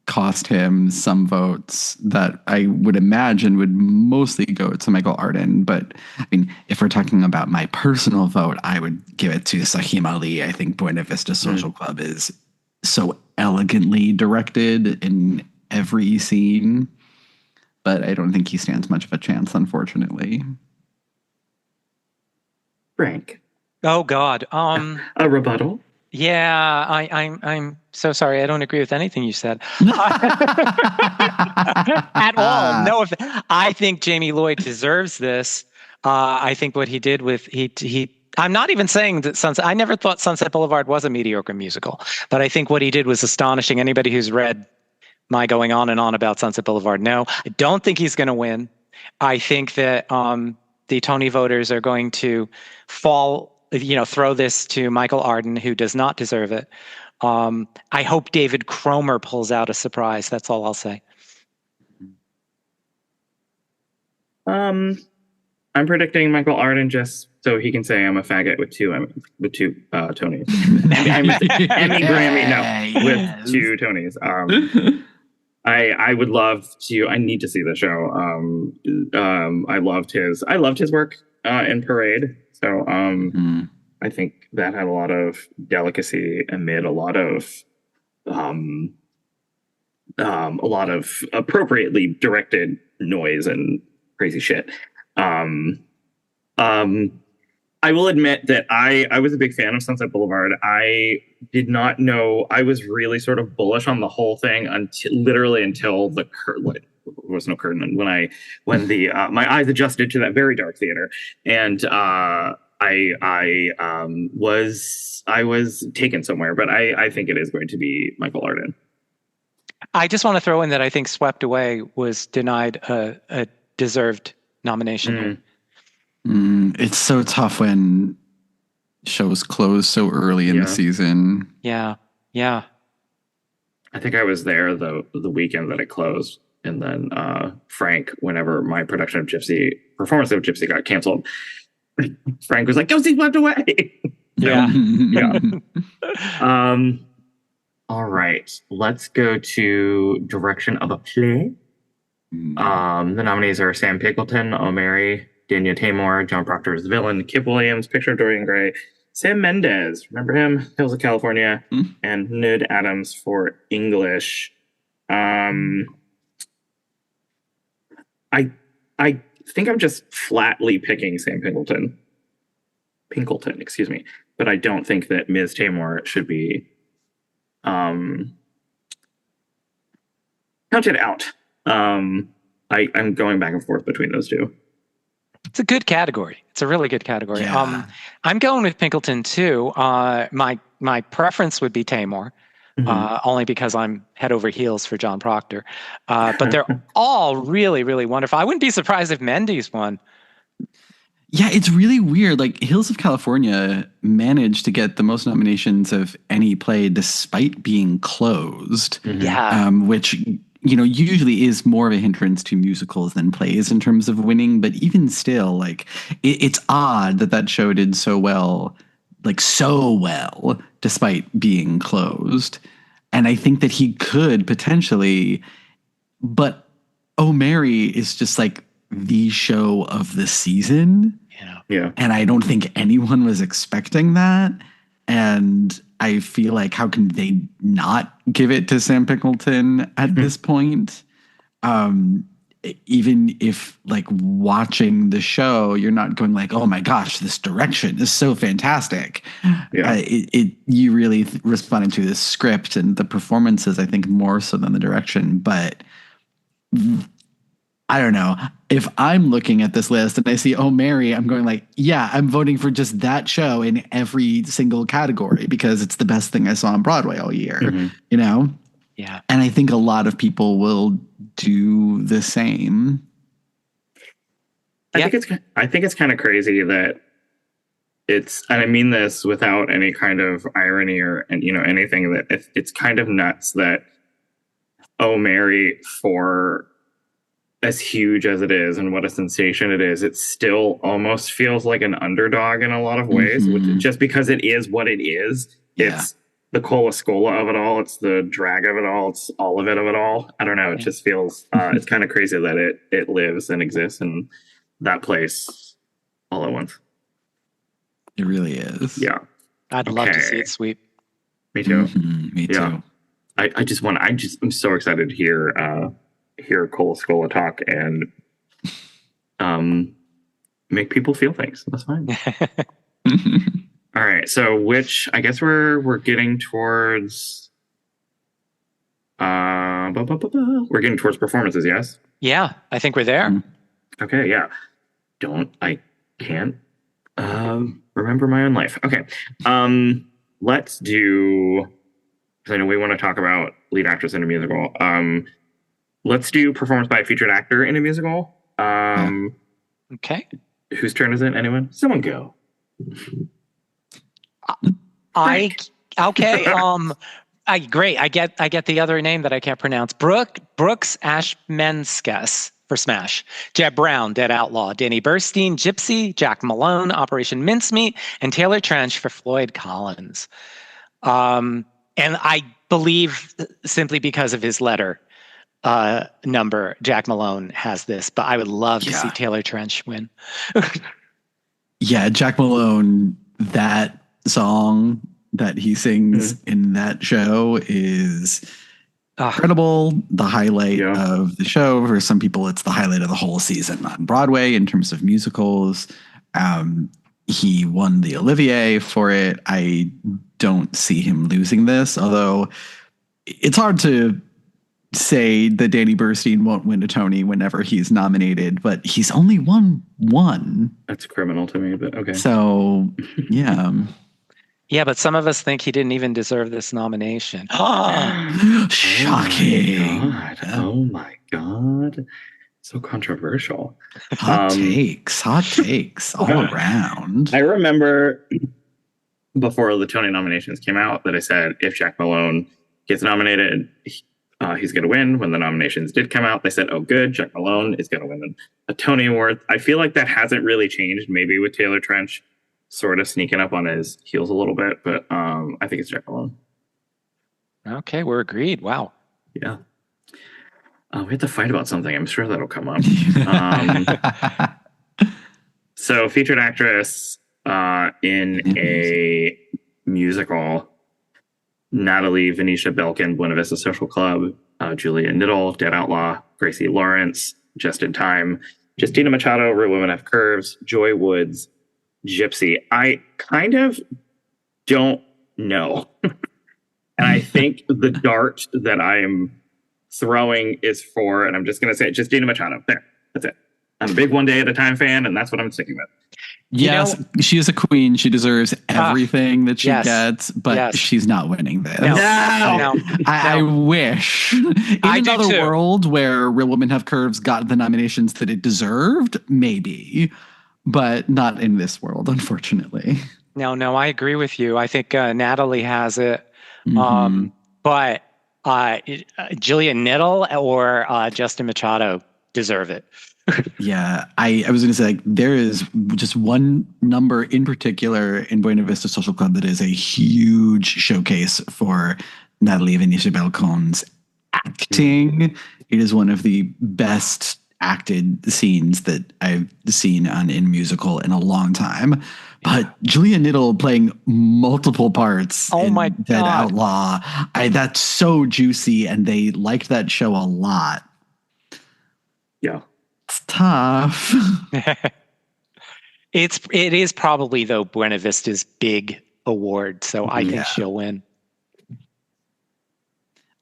cost him some votes that I would imagine would mostly go to Michael Arden. But I mean, if we're talking about my personal vote, I would give it to Sahim Ali. I think Buena Vista Social Club is so elegantly directed in every scene, but I don't think he stands much of a chance, unfortunately. Frank. Oh God. A rebuttal? Yeah, I'm so sorry. I don't agree with anything you said at all. No, I think Jamie Lloyd deserves this. I think what he did with he. I'm not even saying that Sunset. I never thought Sunset Boulevard was a mediocre musical, but I think what he did was astonishing. Anybody who's read my going on and on about Sunset Boulevard, no, I don't think he's going to win. I think that the Tony voters are going to throw this to Michael Arden, who does not deserve it. I hope David Cromer pulls out a surprise. That's all I'll say. I'm predicting Michael Arden just so he can say I'm a faggot with two Tonys. Emmy, Grammy, no, with two Tonys. I would love to. I need to see the show. I loved his work in Parade. So I think that had a lot of delicacy amid a lot of appropriately directed noise and crazy shit. I will admit that I was a big fan of Sunset Boulevard. I did not know. I was really sort of bullish on the whole thing until the curtain. There was no curtain when my eyes adjusted to that very dark theater, and I was taken somewhere. But I think it is going to be Michael Arden. I just want to throw in that I think Swept Away was denied a deserved nomination here. It's so tough when shows close so early in the season. Yeah. I think I was there the weekend that it closed, and then Frank, whenever my performance of Gypsy got canceled, Frank was like, "Go see Swept Away." Yeah. All right, let's go to direction of a play. The nominees are Sam Pickleton, O'Mary, Danya Tamor, John Proctor as the villain, Kip Williams, Picture of Dorian Gray, Sam Mendes, remember him? Hills of California, and Nud Adams for English. I think I'm just flatly picking Sam Pinkleton, excuse me, but I don't think that Ms. Tamor should be counted out. I'm going back and forth between those two. It's a good category. It's a really good category. Yeah. I'm going with Pinkleton too. My preference would be Tamor, only because I'm head over heels for John Proctor. But they're all really, really wonderful. I wouldn't be surprised if Mendes won. Yeah, it's really weird. Like Hills of California managed to get the most nominations of any play despite being closed, Yeah. which usually is more of a hindrance to musicals than plays in terms of winning. But even still, like it's odd that that show did so well, like so well, despite being closed. And I think that he could potentially, but Oh Mary is just like the show of the season. Yeah. Yeah. And I don't think anyone was expecting that. And I feel like how can they not give it to Sam Pickleton at this point? Even if like watching the show, you're not going like, oh my gosh, this direction is so fantastic. Yeah. You really responded to the script and the performances, I think, more so than the direction. But I don't know. If I'm looking at this list and I see Oh Mary, I'm going like, yeah, I'm voting for just that show in every single category because it's the best thing I saw on Broadway all year, Yeah. And I think a lot of people will do the same. I think it's kind of crazy that it's, and I mean this without any kind of irony or anything, that it's kind of nuts that Oh Mary, for as huge as it is and what a sensation it is, it still almost feels like an underdog in a lot of ways, just because it is what it is. Yeah. It's the Escola of it all. It's the drag of it all. It's all of it all. I don't know. It just feels, it's kind of crazy that it lives and exists in that place all at once. It really is. Yeah. I'd love to see it sweep. Me too. Me too. Yeah. I'm so excited to hear Escola talk and make people feel things. That's fine. All right. So I guess we're getting towards we're getting towards performances, yes? Yeah, I think we're there. Okay, yeah. I can't remember my own life. Okay. Let's do, because I know we want to talk about lead actress in a musical. Let's do performance by a featured actor in a musical. Okay. Whose turn is it? Anyone? Someone go. Okay. Great. I get the other name that I can't pronounce. Brooks Ashmanskas for Smash. Jeb Brown, Dead Outlaw. Danny Burstein, Gypsy. Jack Malone, Operation Mincemeat, and Taylor Trench for Floyd Collins. And I believe simply because of his letter number, Jack Malone has this, but I would love to see Taylor Trench win. Yeah, Jack Malone, that song that he sings in that show is incredible. The highlight of the show. For some people, it's the highlight of the whole season on Broadway in terms of musicals. He won the Olivier for it. I don't see him losing this, although it's hard to say that Danny Burstein won't win a Tony whenever he's nominated, but he's only won one. That's criminal to me, but okay. So, yeah. Yeah, but some of us think he didn't even deserve this nomination. Shocking. Oh my God. So controversial. Hot takes all around. I remember before the Tony nominations came out that I said if Jack Malone gets nominated, he's going to win. When the nominations did come out, they said, oh, good, Jack Malone is going to win a Tony Award. I feel like that hasn't really changed, maybe with Taylor Trench sort of sneaking up on his heels a little bit, but I think it's Jack Malone. Okay, we're agreed. Wow. Yeah. We have to fight about something. I'm sure that'll come up. So featured actress in a musical, Natalie Venetia Belkin, Buena Vista Social Club, Julia Niddle, Dead Outlaw, Gracie Lawrence, Just in Time, Justina Machado, Real Women Have Curves, Joy Woods, Gypsy. I kind of don't know. And I think the dart that I'm throwing is for, and I'm just going to say it, Justina Machado. There, that's it. I'm a big One Day at a Time fan, and that's what I'm sticking with. Yes, she is a queen. She deserves everything that she gets, but she's not winning this. No. I wish. In another world where Real Women Have Curves got the nominations that it deserved, maybe. but not in this world, unfortunately. No, I agree with you. I think Natalie has it. Mhm. But Jillian Niddle or Justin Machado deserve it. Yeah, I was going to say, like, there is just one number in particular in Buena Vista Social Club that is a huge showcase for Natalie Venetia Balcon's acting. It is one of the best acted scenes that I've seen in musical in a long time. But Julia Niddle playing multiple parts Oh in my Dead God. Outlaw, that's so juicy, and they liked that show a lot. Yeah. It's tough. It is probably, though, Buena Vista's big award, so I Yeah. think she'll win.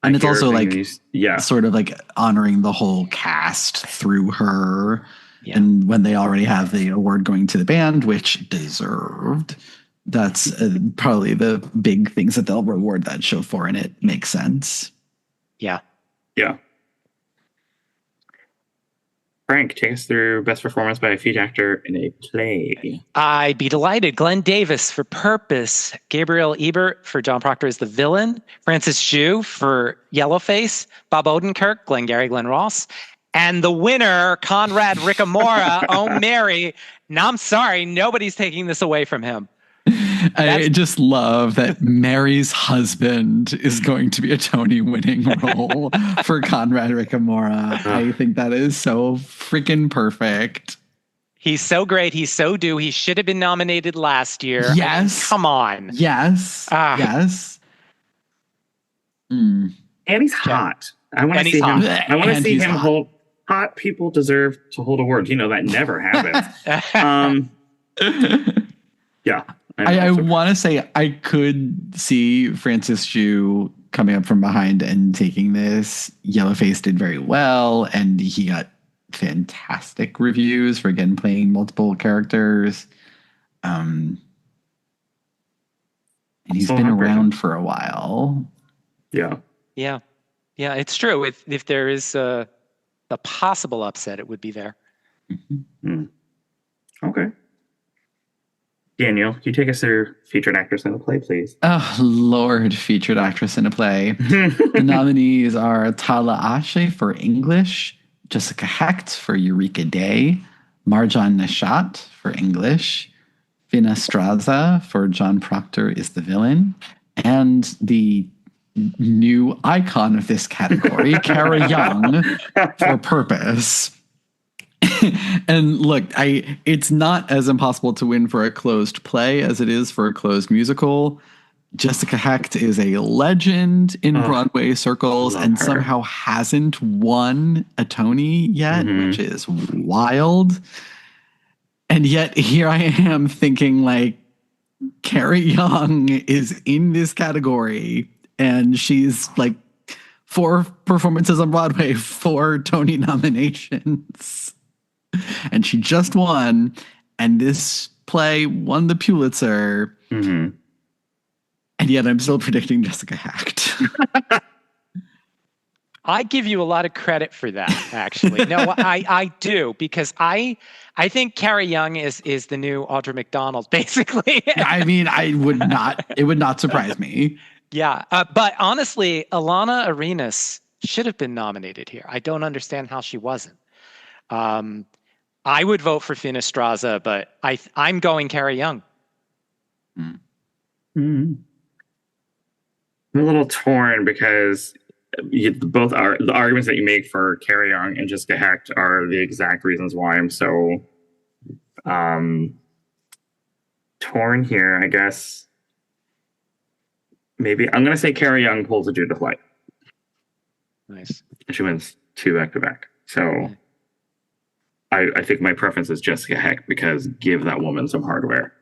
And it's also like yeah, sort of like honoring the whole cast through her. Yeah. And when they already have the award going to the band, which deserved, that's probably the big things that they'll reward that show for, and it makes sense. Yeah. Yeah. Frank, take us through best performance by a featured actor in a play. I'd be delighted. Glenn Davis for Purpose, Gabriel Ebert for John Proctor as the villain, Francis Zhu for Yellowface, Bob Odenkirk, Glengarry Glen Ross, and the winner, Conrad Ricamora. Oh, Mary. No, I'm sorry. Nobody's taking this away from him. I just love that Mary's husband is going to be a Tony winning role for Conrad Ricamora. I think that is so freaking perfect. He's so great. He's so due. He should have been nominated last year. Yes. Come on. Yes. Yes. And he's hot. I want to see him. I want to see him hold. Hot people deserve to hold awards. You know, that never happens. Yeah. I want to say I could see Francis Zhu coming up from behind and taking this. Yellowface did very well, and he got fantastic reviews for, again, playing multiple characters. And he's been around for a while. Yeah. Yeah. Yeah, it's true. If there is a possible upset, it would be there. Mm-hmm. Okay. Daniel, can you take us through featured actress in a play, please? Oh, Lord, featured actress in a play. The nominees are Tala Ashe for English, Jessica Hecht for Eureka Day, Marjan Nishat for English, Fina Straza for John Proctor is the villain, and the new icon of this category, Kara Young, for Purpose. And look, it's not as impossible to win for a closed play as it is for a closed musical. Jessica Hecht is a legend in Broadway circles and somehow hasn't won a Tony yet, which is wild. And yet here I am thinking, like, Carrie Young is in this category, and she's like 4 performances on Broadway, 4 Tony nominations. And she just won, and this play won the Pulitzer. And yet I'm still predicting Jessica Hecht. I give you a lot of credit for that, actually. No, I do, because I think Carrie Young is the new Audra McDonald, basically. I mean, it would not surprise me. Yeah, but honestly, Alana Arenas should have been nominated here. I don't understand how she wasn't. I would vote for Fina Straza, but I'm going Carrie Young. I'm a little torn because both are the arguments that you make for Carrie Young and Jessica Hecht are the exact reasons why I'm so torn here. I guess maybe I'm going to say Carrie Young pulls a Judith Light. Nice. She wins 2 back-to-back. So I think my preference is Jessica Hecht because give that woman some hardware.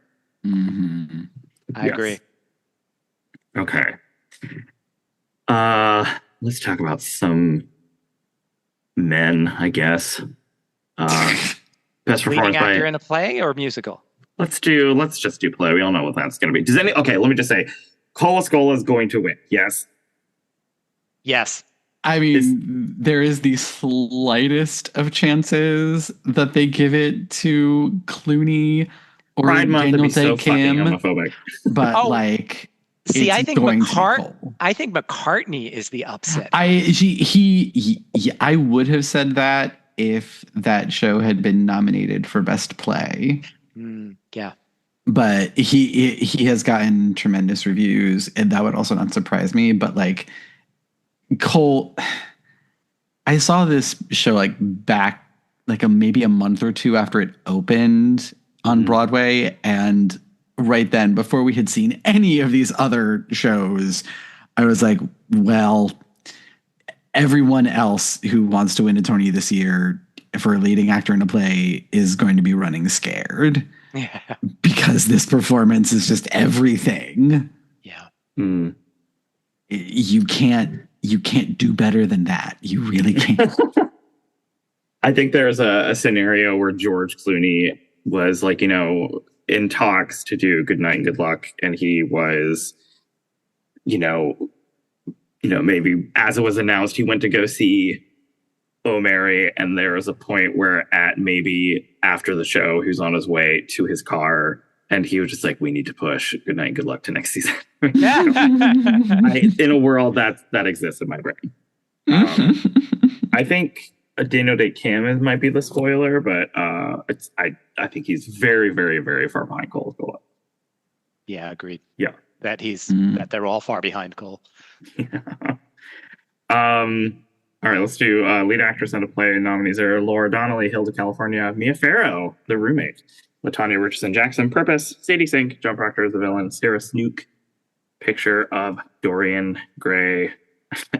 I agree. Okay. Let's talk about some men, I guess. Best performance Leading actor in a play or musical? Let's just do play. We all know what that's going to be. Okay, let me just say, Escola is going to win. Yes. Yes. I mean, there is the slightest of chances that they give it to Clooney or Pride Month would Daniel be so Day fucking Kim, homophobic. but Oh, like, See, it's I think going to be Cole. I think McCartney is the upset. I would have said that if that show had been nominated for Best Play. Yeah. But he has gotten tremendous reviews, and that would also not surprise me. But like Cole, I saw this show like back like maybe a month or two after it opened on Broadway, and right then, before we had seen any of these other shows, I was like, well, everyone else who wants to win a Tony this year for a leading actor in a play is going to be running scared. Yeah. Because this performance is just everything. Yeah. You can't do better than that. You really can't. I think there's a scenario where George Clooney was like, in talks to do Good Night and Good Luck, and he was, maybe as it was announced, he went to go see Oh Mary, and there was a point where at maybe after the show, he was on his way to his car, and he was just like, "We need to push Good Night and Good Luck to next season." In a world that exists in my brain, I think Daniel Day Kim might be the spoiler, but I think he's very, very, very far behind Cole. Yeah, agreed. Yeah, that that they're all far behind Cole. All right, let's do lead actress in a play. Nominees are Laura Donnelly, Hilda California, Mia Farrow, The Roommate, LaTanya Richardson Jackson, Purpose, Sadie Sink, John Proctor as the villain, Sarah Snook, Picture of Dorian Gray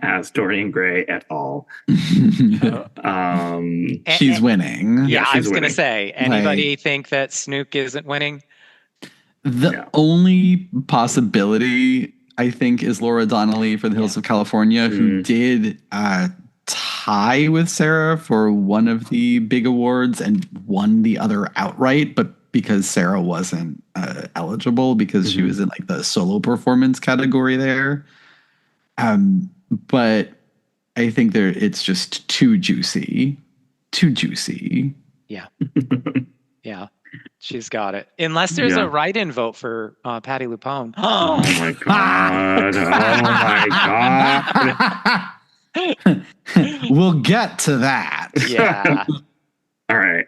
as Dorian Gray et al. She's winning. Yeah, I was going to winning. say, anybody think that Snook isn't winning? The only possibility, I think, is Laura Donnelly for The Hills of California, who did tie with Sarah for one of the big awards and won the other outright, but because Sarah wasn't eligible because she was in like the solo performance category there. But I think it's just too juicy. Yeah. Yeah. She's got it. Unless there's a write-in vote for Patti LuPone. Oh my God. Oh my God. We'll get to that. Yeah. All right.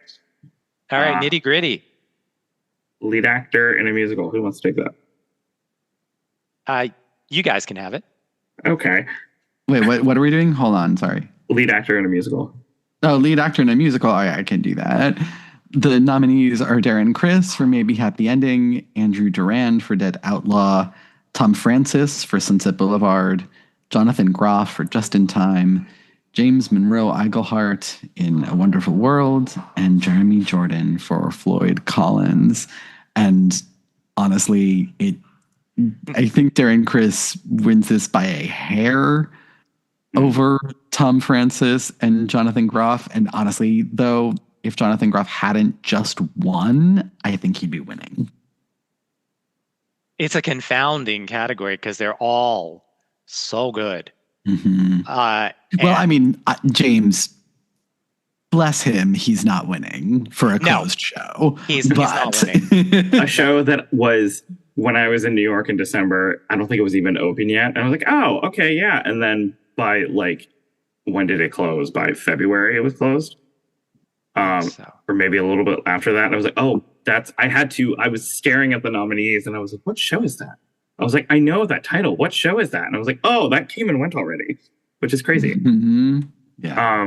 Nitty gritty. Lead actor in a musical. Who wants to take that? You guys can have it. Okay. Wait, what are we doing? Hold on. Sorry. Lead actor in a musical. Oh, lead actor in a musical. Oh, yeah, I can do that. The nominees are Darren Criss for Maybe Happy Ending, Andrew Durand for Dead Outlaw, Tom Francis for Sunset Boulevard, Jonathan Groff for Just in Time, James Monroe Iglehart in A Wonderful World, and Jeremy Jordan for Floyd Collins. And honestly, I think Darren Criss wins this by a hair over Tom Francis and Jonathan Groff. And honestly, though, if Jonathan Groff hadn't just won, I think he'd be winning. It's a confounding category because they're all so good. James, bless him, he's not winning for a closed show. He's not winning. A show that was, when I was in New York in December, I don't think it was even open yet. And I was like, oh, okay, yeah. And then by when did it close? By February it was closed? Or maybe a little bit after that. And I was like, oh, I was staring at the nominees and I was like, what show is that? I was like, I know that title. What show is that? And I was like, oh, that came and went already, which is crazy. Yeah.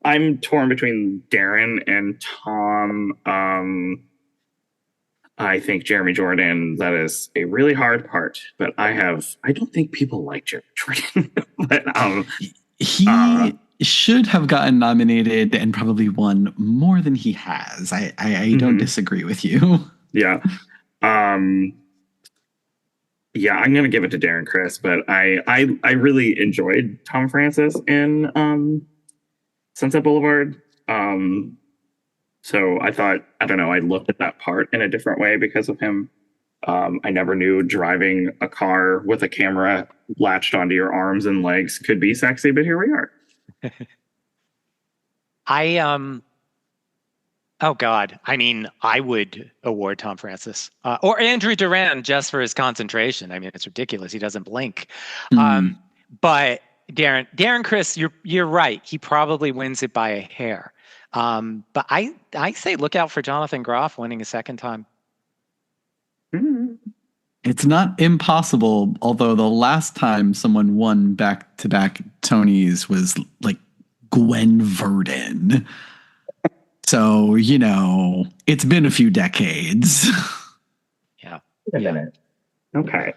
I'm torn between Darren and Tom. I think Jeremy Jordan, that is a really hard part, but I don't think people like Jeremy Jordan. But he should have gotten nominated and probably won more than he has. I don't disagree with you. Yeah. Yeah, I'm gonna give it to Darren Criss, but I really enjoyed Tom Francis in Sunset Boulevard. So I thought, I don't know, I looked at that part in a different way because of him. I never knew driving a car with a camera latched onto your arms and legs could be sexy, but here we are. Oh God. I mean, I would award Tom Francis or Andrew Duran just for his concentration. I mean, it's ridiculous. He doesn't blink. But Darren Criss, you're right. He probably wins it by a hair. But I say look out for Jonathan Groff winning a second time. It's not impossible, although the last time someone won back-to-back Tonys was like Gwen Verdon. So, it's been a few decades. Yeah. Okay.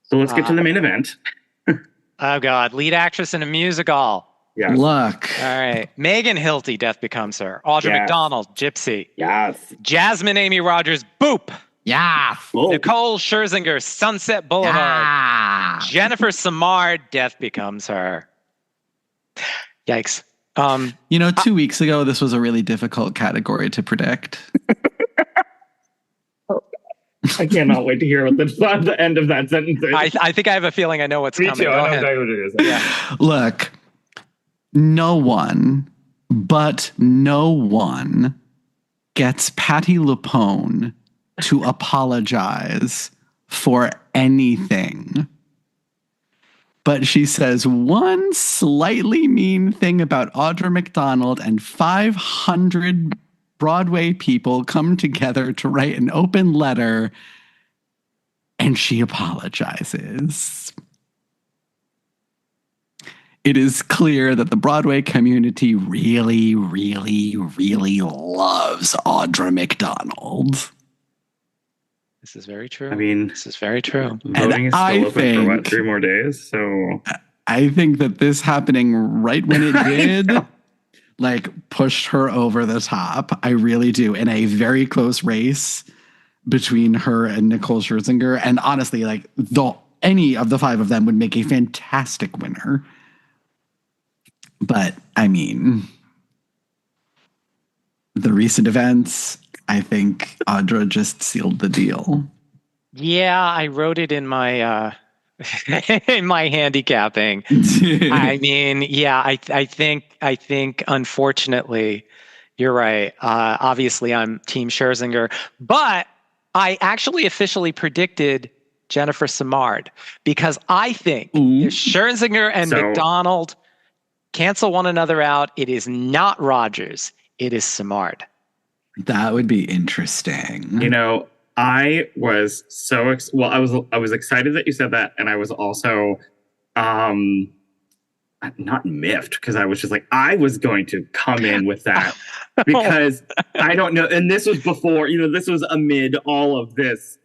So let's get to the main event. Oh God, lead actress in a musical. Yes. Luck. All right. Megan Hilty, Death Becomes Her. Audra McDonald, Gypsy. Yes. Jasmine Amy Rogers, Boop. Yeah. Nicole Scherzinger, Sunset Boulevard. Yeah. Jennifer Samard, Death Becomes Her. Yikes. 2 weeks ago, this was a really difficult category to predict. I cannot wait to hear what the end of that sentence is. I think I have a feeling I know what's Me coming. too. I know exactly what it is. Yeah. Look, no one gets Patti LuPone to apologize for anything. But she says one slightly mean thing about Audra McDonald, and 500 Broadway people come together to write an open letter, and she apologizes. It is clear that the Broadway community really, really, really loves Audra McDonald. This is very true. I mean, this is very true. Voting is still open for 3 more days? So I think that this happening right when it did, pushed her over the top. I really do. In a very close race between her and Nicole Scherzinger. And honestly, any of the 5 of them would make a fantastic winner. But, I mean, the recent events, I think Audra just sealed the deal. Yeah, I wrote it in my in my handicapping. I mean, yeah, I think unfortunately, you're right. Obviously, I'm Team Scherzinger, but I actually officially predicted Jennifer Samard because I think if Scherzinger and McDonald cancel one another out, it is not Rogers, it is Samard. That would be interesting. I was so I was excited that you said that, and I was also not miffed because I was just like I was going to come in with that because I don't know, and this was before this was amid all of this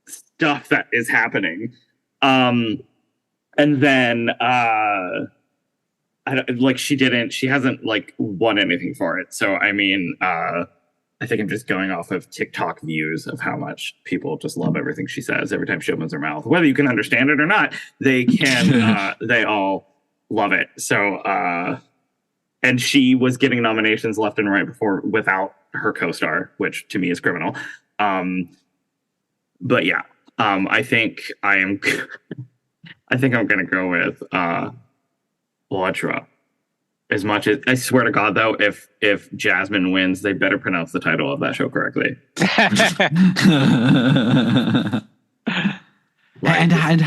stuff that is happening, and then she hasn't won anything for it, so I mean I think I'm just going off of TikTok views of how much people just love everything she says every time she opens her mouth. Whether you can understand it or not, they can. They all love it. So, and she was getting nominations left and right before without her co-star, which to me is criminal. But yeah, I think I am. I think I'm going to go with Audra. As much as I swear to God, though, if Jasmine wins, they better pronounce the title of that show correctly. And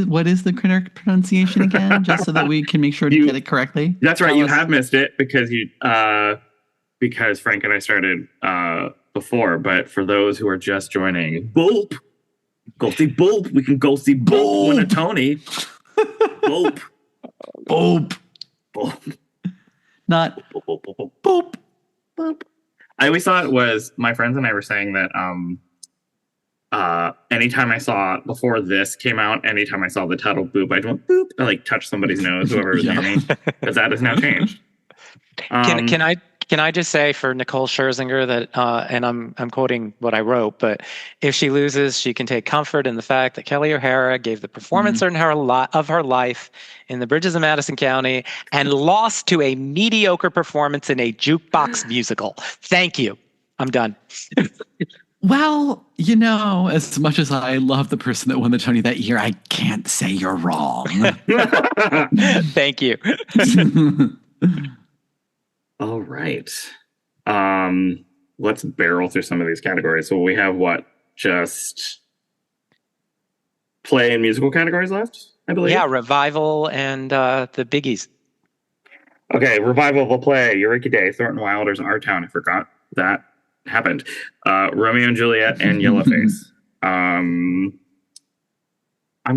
what is the correct pronunciation again? Just so that we can make sure to get it correctly. That's right. You have missed it because Frank and I started before. But for those who are just joining, Boop, go see Boop. We can go see Boop win a Tony. Boop, Boop. Not boop, boop, boop. I always thought it was my friends and I were saying that anytime I saw before this came out, anytime I saw the title Boop, I'd went boop. I touch somebody's nose, whoever was near me, because that has now changed. Can I just say for Nicole Scherzinger that, and I'm quoting what I wrote, but if she loses, she can take comfort in the fact that Kelly O'Hara gave the performance of her life in the Bridges of Madison County and lost to a mediocre performance in a jukebox musical. Thank you. I'm done. Well, as much as I love the person that won the Tony that year, I can't say you're wrong. Thank you. All right. Let's barrel through some of these categories. So we have just play and musical categories left, I believe. Yeah, revival and the biggies. Okay, revival of a play, Eureka Day, Thornton Wilder's Our Town. I forgot that happened. Romeo and Juliet and Yellowface. I'm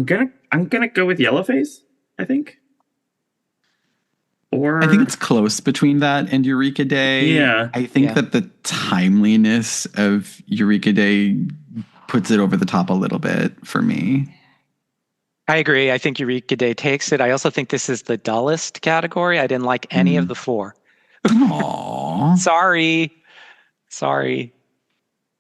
gonna go with Yellowface, I think. Or I think it's close between that and Eureka Day. Yeah. I think that the timeliness of Eureka Day puts it over the top a little bit for me. I agree. I think Eureka Day takes it. I also think this is the dullest category. I didn't like any of the four. Aww. Sorry.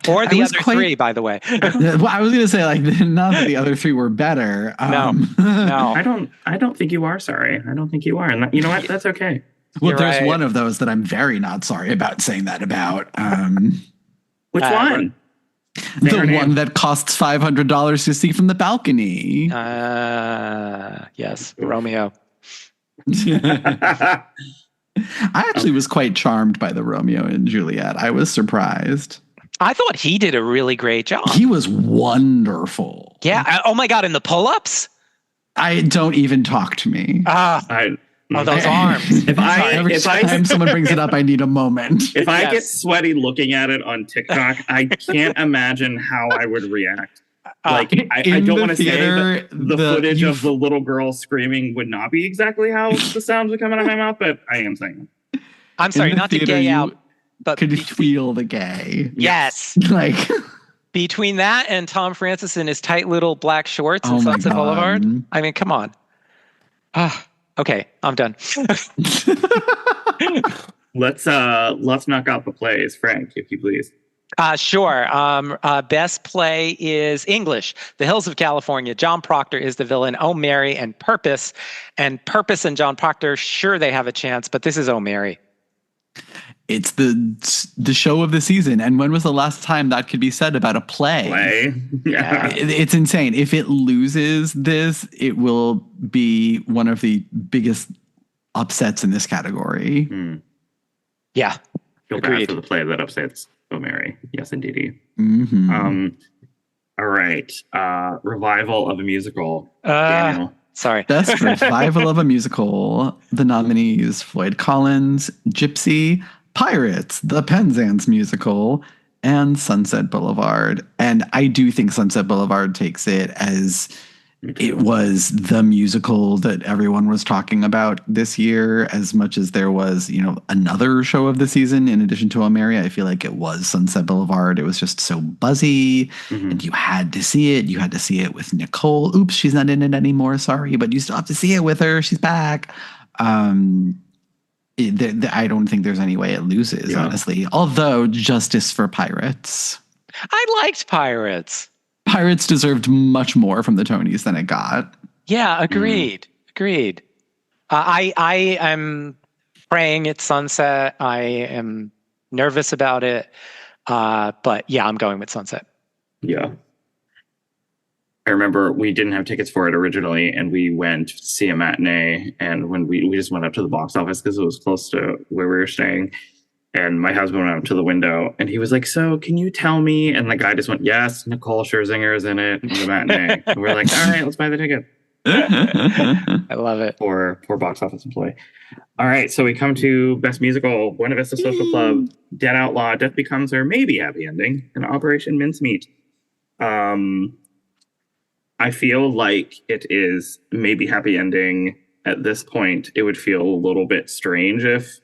Or the other three, by the way. Well, I was going to say, not that the other three were better. No. I don't think you are sorry. I don't think you are. And you know what? That's okay. Well, there's one of those that I'm very not sorry about saying that about. Which one? The one that costs $500 to see from the balcony. Yes, Romeo. I actually was quite charmed by the Romeo and Juliet. I was surprised. I thought he did a really great job. He was wonderful. Yeah. Oh my God. In the pull-ups? I don't even talk to me. Those arms. Every time someone brings it up, I need a moment. If I get sweaty looking at it on TikTok, I can't imagine how I would react. I don't want to say that the footage of the little girl screaming would not be exactly how the sounds would come out of my mouth, but I am saying it. I'm sorry, not to gay out, but could you feel the gay? Yes. Between that and Tom Francis in his tight little black shorts and Sunset Boulevard. I mean, come on. Okay, I'm done. Let's knock out the plays, Frank, if you please. Sure. Best play is English, The Hills of California. John Proctor is the villain. Oh, Mary and Purpose. And Purpose and John Proctor, sure, they have a chance, but this is Oh, Mary. It's the show of the season. And when was the last time that could be said about a play? Yeah. It's insane. If it loses this, it will be one of the biggest upsets in this category. Yeah. Feel bad for the play that upsets Oh, Mary. Yes, indeedy. Mm-hmm. All right. Revival of a musical. Daniel. Sorry. Best revival of a musical. The nominees: Floyd Collins, Gypsy, Pirates, the Penzance musical, and Sunset Boulevard. And I do think Sunset Boulevard takes it, as it was the musical that everyone was talking about this year, as much as there was, another show of the season in addition to Oh, Mary. I feel like it was Sunset Boulevard. It was just so buzzy, and you had to see it. You had to see it with Nicole. Oops, she's not in it anymore. Sorry, but you still have to see it with her. She's back. I don't think there's any way it loses, honestly. Although, justice for Pirates. I liked Pirates. Pirates deserved much more from the Tonys than it got. Yeah, agreed. I am praying it's Sunset. I am nervous about it. But yeah, I'm going with Sunset. Yeah. I remember we didn't have tickets for it originally, and we went to see a matinee, and when we just went up to the box office because it was close to where we were staying. And my husband went up to the window and he was like, "So can you tell me?" And the guy just went, "Yes, Nicole Scherzinger is in it in the matinee." And we're like, "All right, let's buy the ticket." I love it. Poor box office employee. All right, so we come to Best Musical: Buena Vista Social Club, Dead Outlaw, Death Becomes Her, maybe Happy Ending, and Operation Mincemeat. I feel like it is maybe Happy Ending. At this point, it would feel a little bit strange if...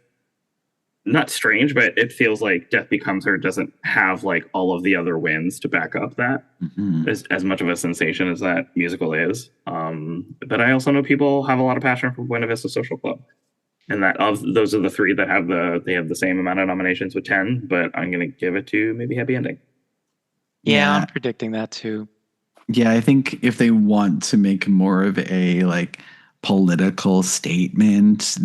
Not strange, but it feels like Death Becomes Her doesn't have all of the other wins to back up that as much of a sensation as that musical is. But I also know people have a lot of passion for Buena Vista Social Club, and that those are the three that have the same amount of nominations with 10. But I'm going to give it to maybe Happy Ending. Yeah, I'm predicting that too. Yeah, I think if they want to make more of a political statement,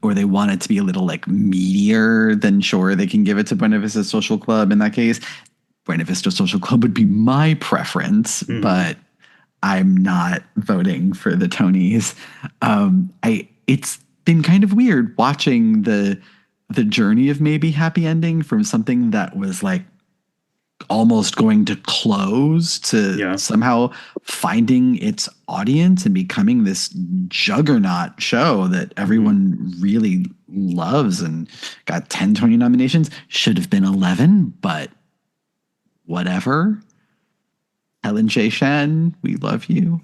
or they want it to be a little meatier, then sure, they can give it to Buena Vista Social Club in that case. Buena Vista Social Club would be my preference, but I'm not voting for the Tonys. It's been kind of weird watching the journey of Maybe Happy Ending from something that was like almost going to close to somehow finding its audience and becoming this juggernaut show that everyone really loves and got 10 Tony nominations. Should have been 11, but whatever. Helen J. Shen, we love you.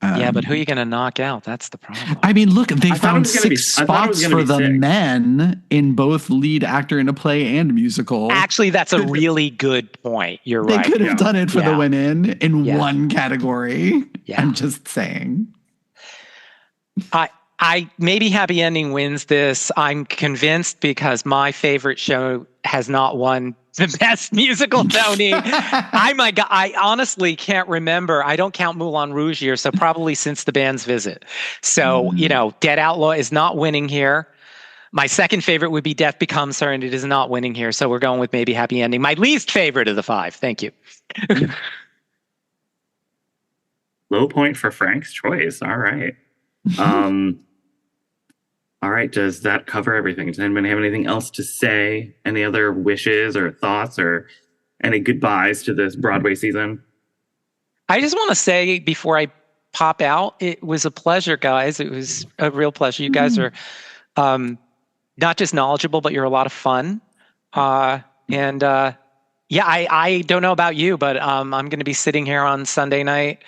Yeah, but who are you going to knock out? That's the problem. I mean, look, they found 6 spots for the men in both lead actor in a play and musical. Actually, that's a really good point. You're right. They could have done it for the women in one category. Yeah. I'm just saying. I Maybe Happy Ending wins this. I'm convinced because my favorite show has not won the best musical Tony. I honestly can't remember. I don't count Moulin Rouge here, so probably since the band's visit. So, Dead Outlaw is not winning here. My second favorite would be Death Becomes Her, and it is not winning here. So we're going with Maybe Happy Ending. My least favorite of the 5. Thank you. Low point for Frank's choice. All right. All right. Does that cover everything? Does anybody have anything else to say? Any other wishes or thoughts or any goodbyes to this Broadway season? I just want to say before I pop out, it was a pleasure, guys. It was a real pleasure. You guys are not just knowledgeable, but you're a lot of fun. I don't know about you, but I'm going to be sitting here on Sunday night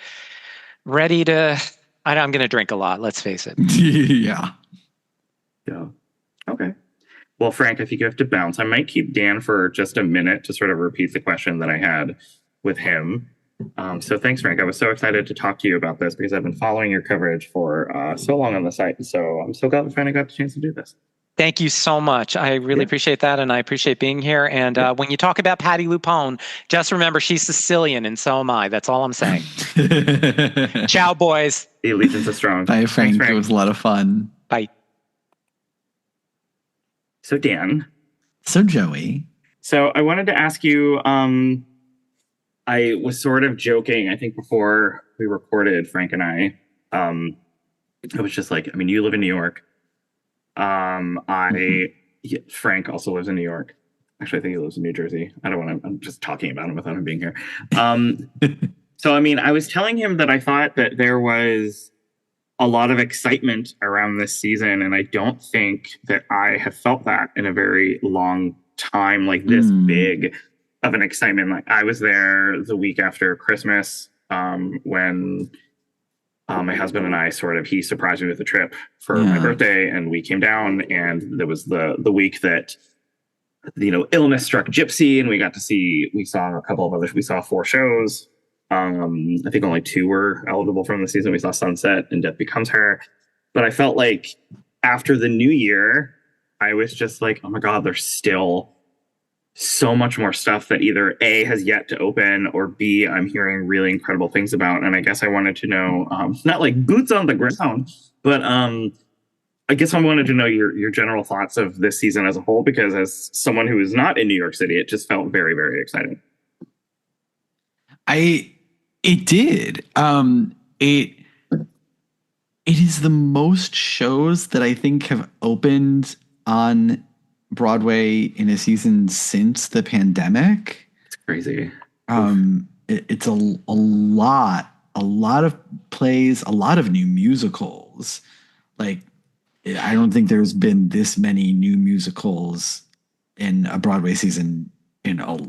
ready to, I'm going to drink a lot. Let's face it. Yeah. Okay. Well, Frank, I think you have to bounce. I might keep Dan for just a minute to sort of repeat the question that I had with him. So thanks, Frank. I was so excited to talk to you about this because I've been following your coverage for so long on the site. And so I'm so glad we finally got the chance to do this. Thank you so much. I really appreciate that. And I appreciate being here. And when you talk about Patti LuPone, just remember she's Sicilian and so am I. That's all I'm saying. Ciao, boys. The allegiance is strong. Bye, Frank. Thanks, Frank. It was a lot of fun. Bye. So Dan. So Joey. So I wanted to ask you, I was sort of joking, I think before we recorded, Frank and I was just like, I mean, you live in New York. Frank also lives in New York. Actually, I think he lives in New Jersey. I'm just talking about him without him being here. So, I mean, I was telling him that I thought that there was a lot of excitement around this season, and I don't think that I have felt that in a very long time, like this big of an excitement. Like I was there the week after Christmas when my husband and I he surprised me with a trip for my birthday, and we came down, and there was the week that illness struck Gypsy, and we saw a couple of others. We saw 4 shows. I think only 2 were eligible from the season. We saw Sunset and Death Becomes Her. But I felt like after the new year, I was just like, oh my God, there's still so much more stuff that either A, has yet to open, or B, I'm hearing really incredible things about. And I guess I wanted to know, not like boots on the ground, but I guess I wanted to know your general thoughts of this season as a whole, because as someone who is not in New York City, it just felt very, very exciting. It did. It is the most shows that I think have opened on Broadway in a season since the pandemic. It's crazy. It's a lot of plays, a lot of new musicals. Like, I don't think there's been this many new musicals in a Broadway season in a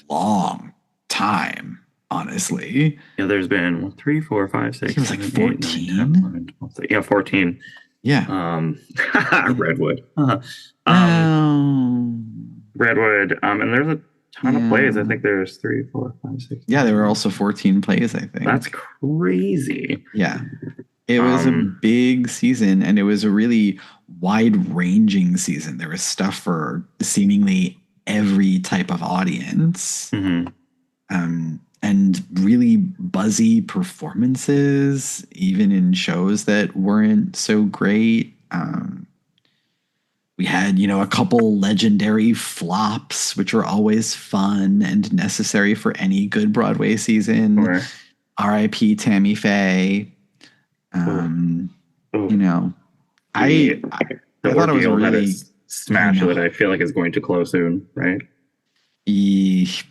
long time. Honestly, there's been 3, 4, 5, 6. It was like 14. 14. Yeah. Redwood. Redwood. And there's a ton of plays. I think there's 3, 4, 5, 6. Yeah, there were also 14 plays, I think. That's crazy. Yeah. It was a big season, and it was a really wide-ranging season. There was stuff for seemingly every type of audience. And really buzzy performances, even in shows that weren't so great. We had, a couple legendary flops, which were always fun and necessary for any good Broadway season. Or, R.I.P. Tammy Faye. oh, I the thought it was ordeal that really is Smash that I feel like is going to close soon, right?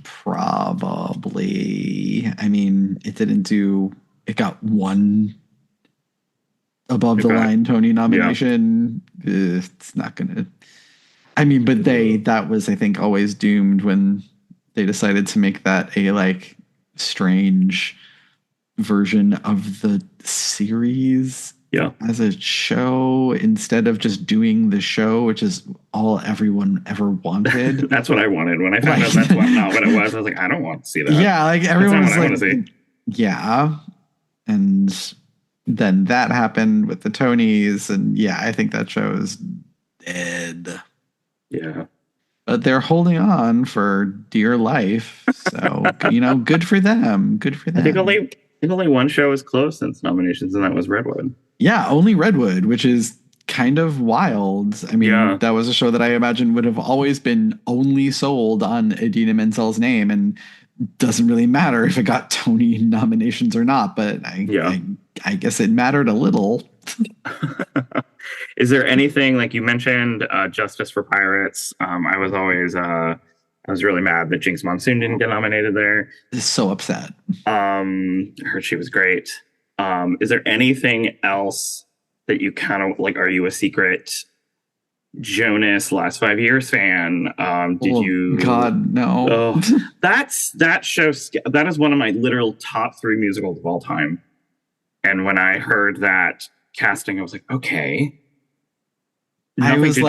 Probably. I mean, it didn't do. It got one above the line Tony nomination. It's not gonna. I mean, but that was, I think, always doomed when they decided to make that a like strange version of the series as a show instead of just doing the show, which is all everyone ever wanted. That's what I wanted when I found out that's not what it was. I was like, I don't want to see that. Yeah, like everyone was like, see. Yeah, and then that happened with the Tonys, and I think that show is dead. Yeah. But they're holding on for dear life. So, good for them. Good for them. I think only one show is closed since nominations, and that was Redwood. Yeah, only Redwood, which is kind of wild. I mean, that was a show that I imagine would have always been only sold on Idina Menzel's name, and doesn't really matter if it got Tony nominations or not. But I guess it mattered a little. Is there anything, like you mentioned, Justice for Pirates? I was really mad that Jinx Monsoon didn't get nominated there. So upset. I heard she was great. Is there anything else that you kind of like? Are you a secret Jonas Last 5 Years fan? God, no. That show. That is one of my literal top 3 musicals of all time. And when I heard that casting, I was like, okay. I was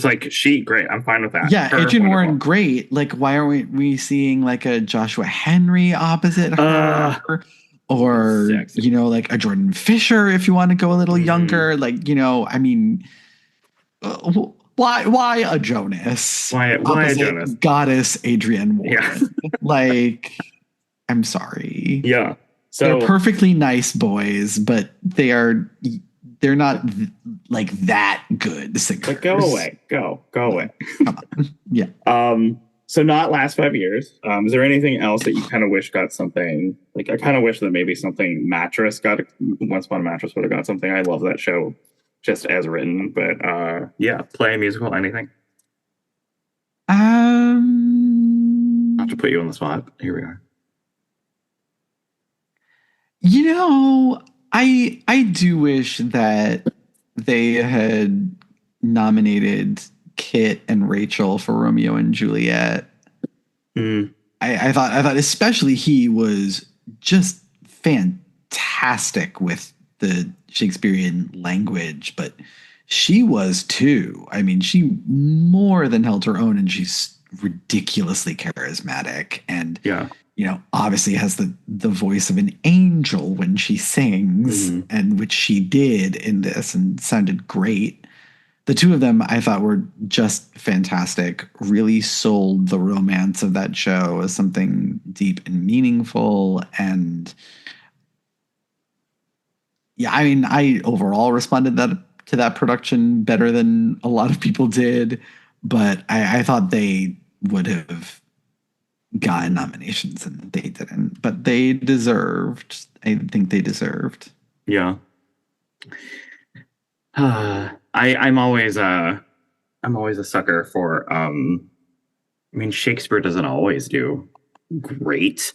like, she great. I'm fine with that. Yeah, Adrienne Warren, great. Like, why aren't we seeing like a Joshua Henry opposite her? Or sexy. Like a Jordan Fisher if you want to go a little younger. Like, I mean, why a Jonas? Why a Jonas? Goddess Adrienne Warren. Yeah. Like, I'm sorry. Yeah. So they're perfectly nice boys, but they're not like that good singers. But go away. Go away. Come on. Yeah. So not Last 5 Years. Is there anything else that you kind of wish got something? Like, I kind of wish that maybe something Mattress got. Once Upon a Mattress would have got something. I love that show just as written. But play, musical, anything. Not to put you on the spot. Here we are. I do wish that they had nominated Kit and Rachel for Romeo and Juliet. I thought especially he was just fantastic with the Shakespearean language, but she was too. I mean, she more than held her own, and she's ridiculously charismatic and obviously has the voice of an angel when she sings, and which she did in this and sounded great. The two of them I thought were just fantastic, really sold the romance of that show as something deep and meaningful. And I mean, I overall responded to that production better than a lot of people did, but I thought they would have gotten nominations and they didn't, but they deserved. I think they deserved. Yeah. I'm always a sucker for I mean, Shakespeare doesn't always do great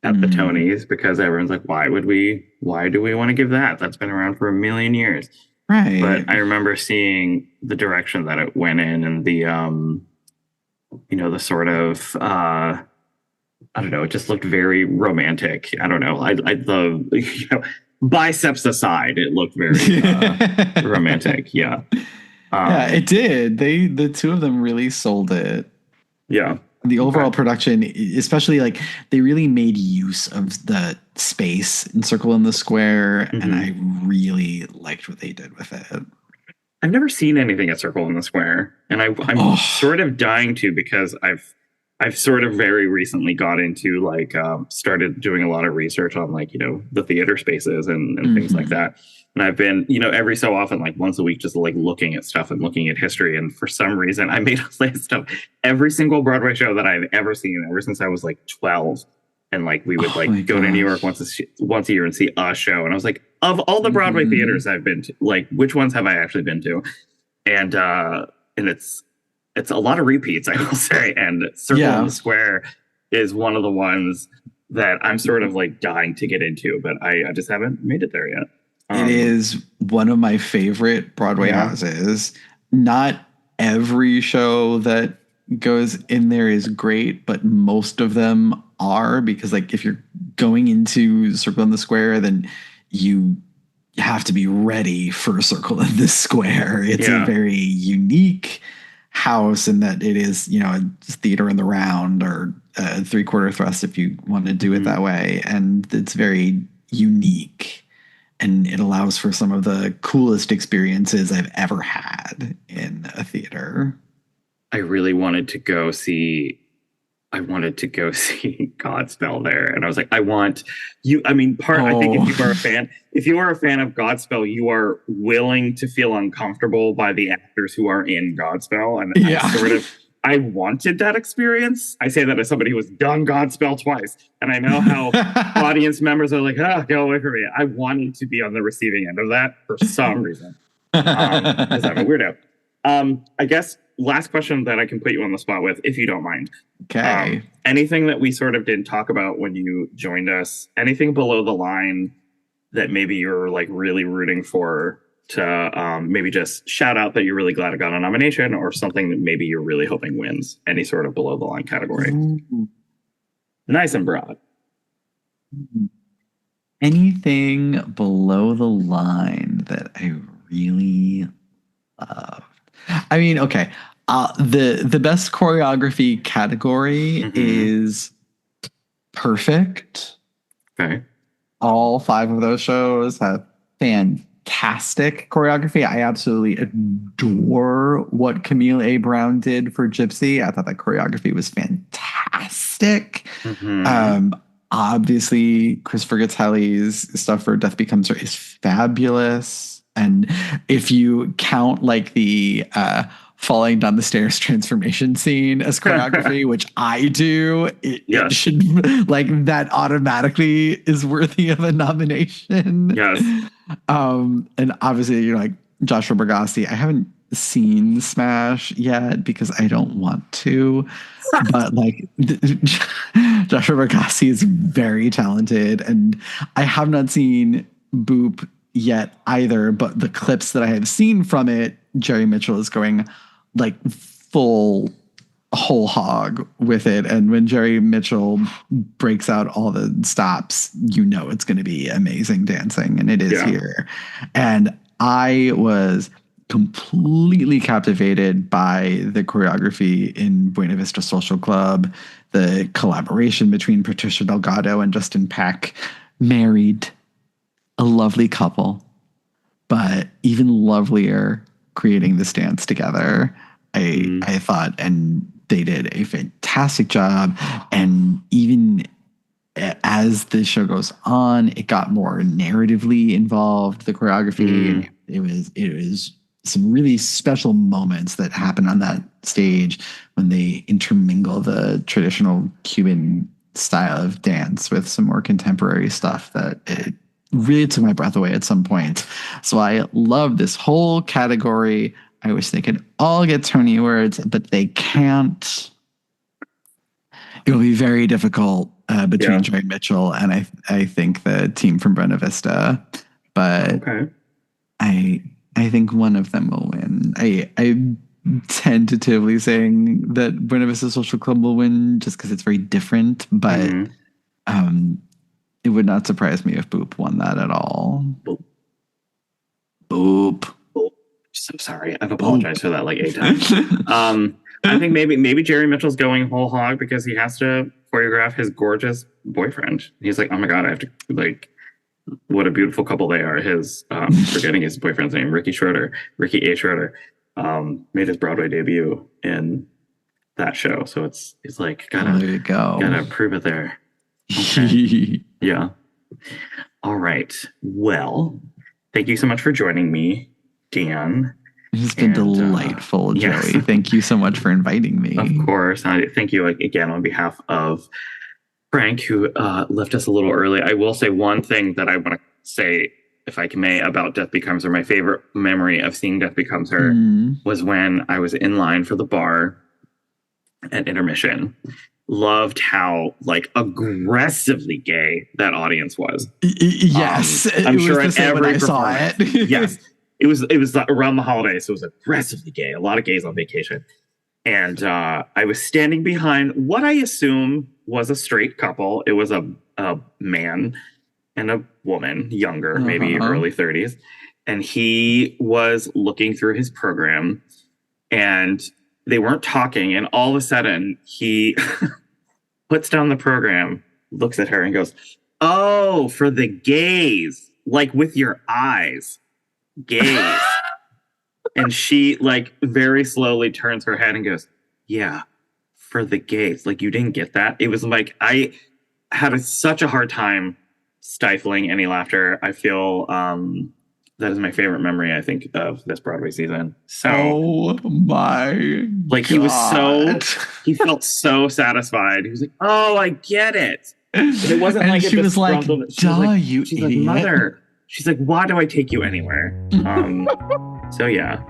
at the Tonys because everyone's like, why do we want to give that? That's been around for a million years. Right. But I remember seeing the direction that it went in and the the sort of I don't know, it just looked very romantic. I don't know. I love biceps aside, it looked very romantic. Yeah. Yeah, it did. The two of them really sold it. Yeah. The overall production, especially like they really made use of the space in Circle in the Square, and I really liked what they did with it. I've never seen anything at Circle in the Square, and I'm sort of dying to, because I've sort of very recently got into like started doing a lot of research on like the theater spaces and things like that. And I've been, every so often, like once a week, just like looking at stuff and looking at history. And for some reason, I made a list of every single Broadway show that I've ever seen ever since I was like 12. And like we would like go to New York once a year and see a show. And I was like, of all the Broadway theaters I've been to, like which ones have I actually been to? And it's a lot of repeats, I will say. And Circle in the Square is one of the ones that I'm sort of like dying to get into, but I just haven't made it there yet. It is one of my favorite Broadway houses. Not every show that goes in there is great, but most of them are, because like if you're going into Circle in the Square, then you have to be ready for Circle in the Square. It's a very unique house in that it is, a theater in the round, or a 3/4 thrust if you want to do it that way. And it's very unique. And it allows for some of the coolest experiences I've ever had in a theater. I really wanted to go see Godspell there. And I was like, I think if you are a fan of Godspell, you are willing to feel uncomfortable by the actors who are in Godspell. And I wanted that experience. I say that as somebody who has done Godspell twice. And I know how audience members are like, go away from me. I wanted to be on the receiving end of that for some reason. Because I'm a weirdo. I guess last question that I can put you on the spot with, if you don't mind. Okay. Anything that we sort of didn't talk about when you joined us? Anything below the line that maybe you're like really rooting for to maybe just shout out that you're really glad it got a nomination, or something that maybe you're really hoping wins any sort of below the line category? Ooh. Nice and broad. Anything below the line that I really loved. I mean, okay. The best choreography category is perfect. Okay. All 5 of those shows have fantastic choreography. I absolutely adore what Camille A. Brown did for Gypsy. I thought that choreography was fantastic. Obviously, Christopher Gattelli's stuff for Death Becomes Her is fabulous. And if you count like the falling down the stairs transformation scene as choreography, which I do, it should, like, that automatically is worthy of a nomination. Yes. And obviously, like Joshua Bergassi, I haven't seen Smash yet because I don't want to, but like Joshua Bergassi is very talented, and I have not seen Boop yet either, but the clips that I have seen from it, Jerry Mitchell is going like full whole hog with it. And when Jerry Mitchell breaks out all the stops, it's going to be amazing dancing, and it is here. And I was completely captivated by the choreography in Buena Vista Social Club, the collaboration between Patricia Delgado and Justin Peck, married, a lovely couple, but even lovelier creating this dance together. I thought, and they did a fantastic job. And even as the show goes on, it got more narratively involved, the choreography. It was some really special moments that happen on that stage when they intermingle the traditional Cuban style of dance with some more contemporary stuff that it really took my breath away at some point. So I love this whole category. I wish they could all get Tony Awards, but they can't. It will be very difficult between Jerry Mitchell and I think the team from Buena Vista. But I think one of them will win. I'm tentatively saying that Buena Vista Social Club will win just because it's very different, but it would not surprise me if Boop won that at all. Boop. So sorry. I've apologized for that like 8 times. I think maybe Jerry Mitchell's going whole hog because he has to choreograph his gorgeous boyfriend. He's like, oh my God, I have to, like, what a beautiful couple they are. His forgetting his boyfriend's name, Ricky A. Schroeder, made his Broadway debut in that show. So it's like gotta prove it there. Okay. Yeah. All right. Well, thank you so much for joining me, Dan. It's been delightful, Joey. Yes. Thank you so much for inviting me. Of course. Thank you again on behalf of Frank, who left us a little early. I will say one thing that I want to say, if I may, about Death Becomes Her. My favorite memory of seeing Death Becomes Her was when I was in line for the bar at intermission. Loved how like aggressively gay that audience was. Yes, I'm sure was in every when I saw it. Yes, it was around the holidays, so it was aggressively gay. A lot of gays on vacation, and I was standing behind what I assume was a straight couple. It was a man and a woman, younger, maybe early 30s, and he was looking through his program, and they weren't talking, and all of a sudden he puts down the program, looks at her and goes, "Oh, for the gays, like with your eyes, gays." And she like very slowly turns her head and goes, "Yeah, for the gays." Like, you didn't get that? It was like, I had such a hard time stifling any laughter. I feel that is my favorite memory, I think, of this Broadway season. So, oh my like, God. he felt so satisfied. He was like, "Oh, I get it." It wasn't And like she was like, "Duh, you she's idiot." like, "Mother." She's like, "Why do I take you anywhere?" So yeah.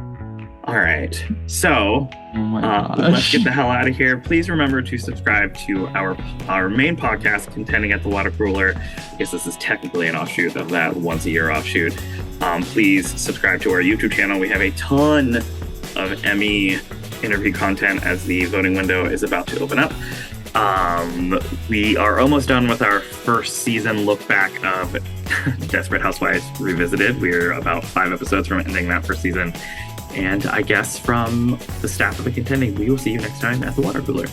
All right. So Oh my let's gosh. get the hell out of here. Please remember to subscribe to our main podcast, Contending at the Water Cooler. I guess this is technically an offshoot of that once a year offshoot. Please subscribe to our YouTube channel. We have a ton of Emmy interview content as the voting window is about to open up. We are almost done with our first season look back of Desperate Housewives Revisited. We're about 5 episodes from ending that first season. And I guess from the staff of the Contending, we will see you next time at the water cooler.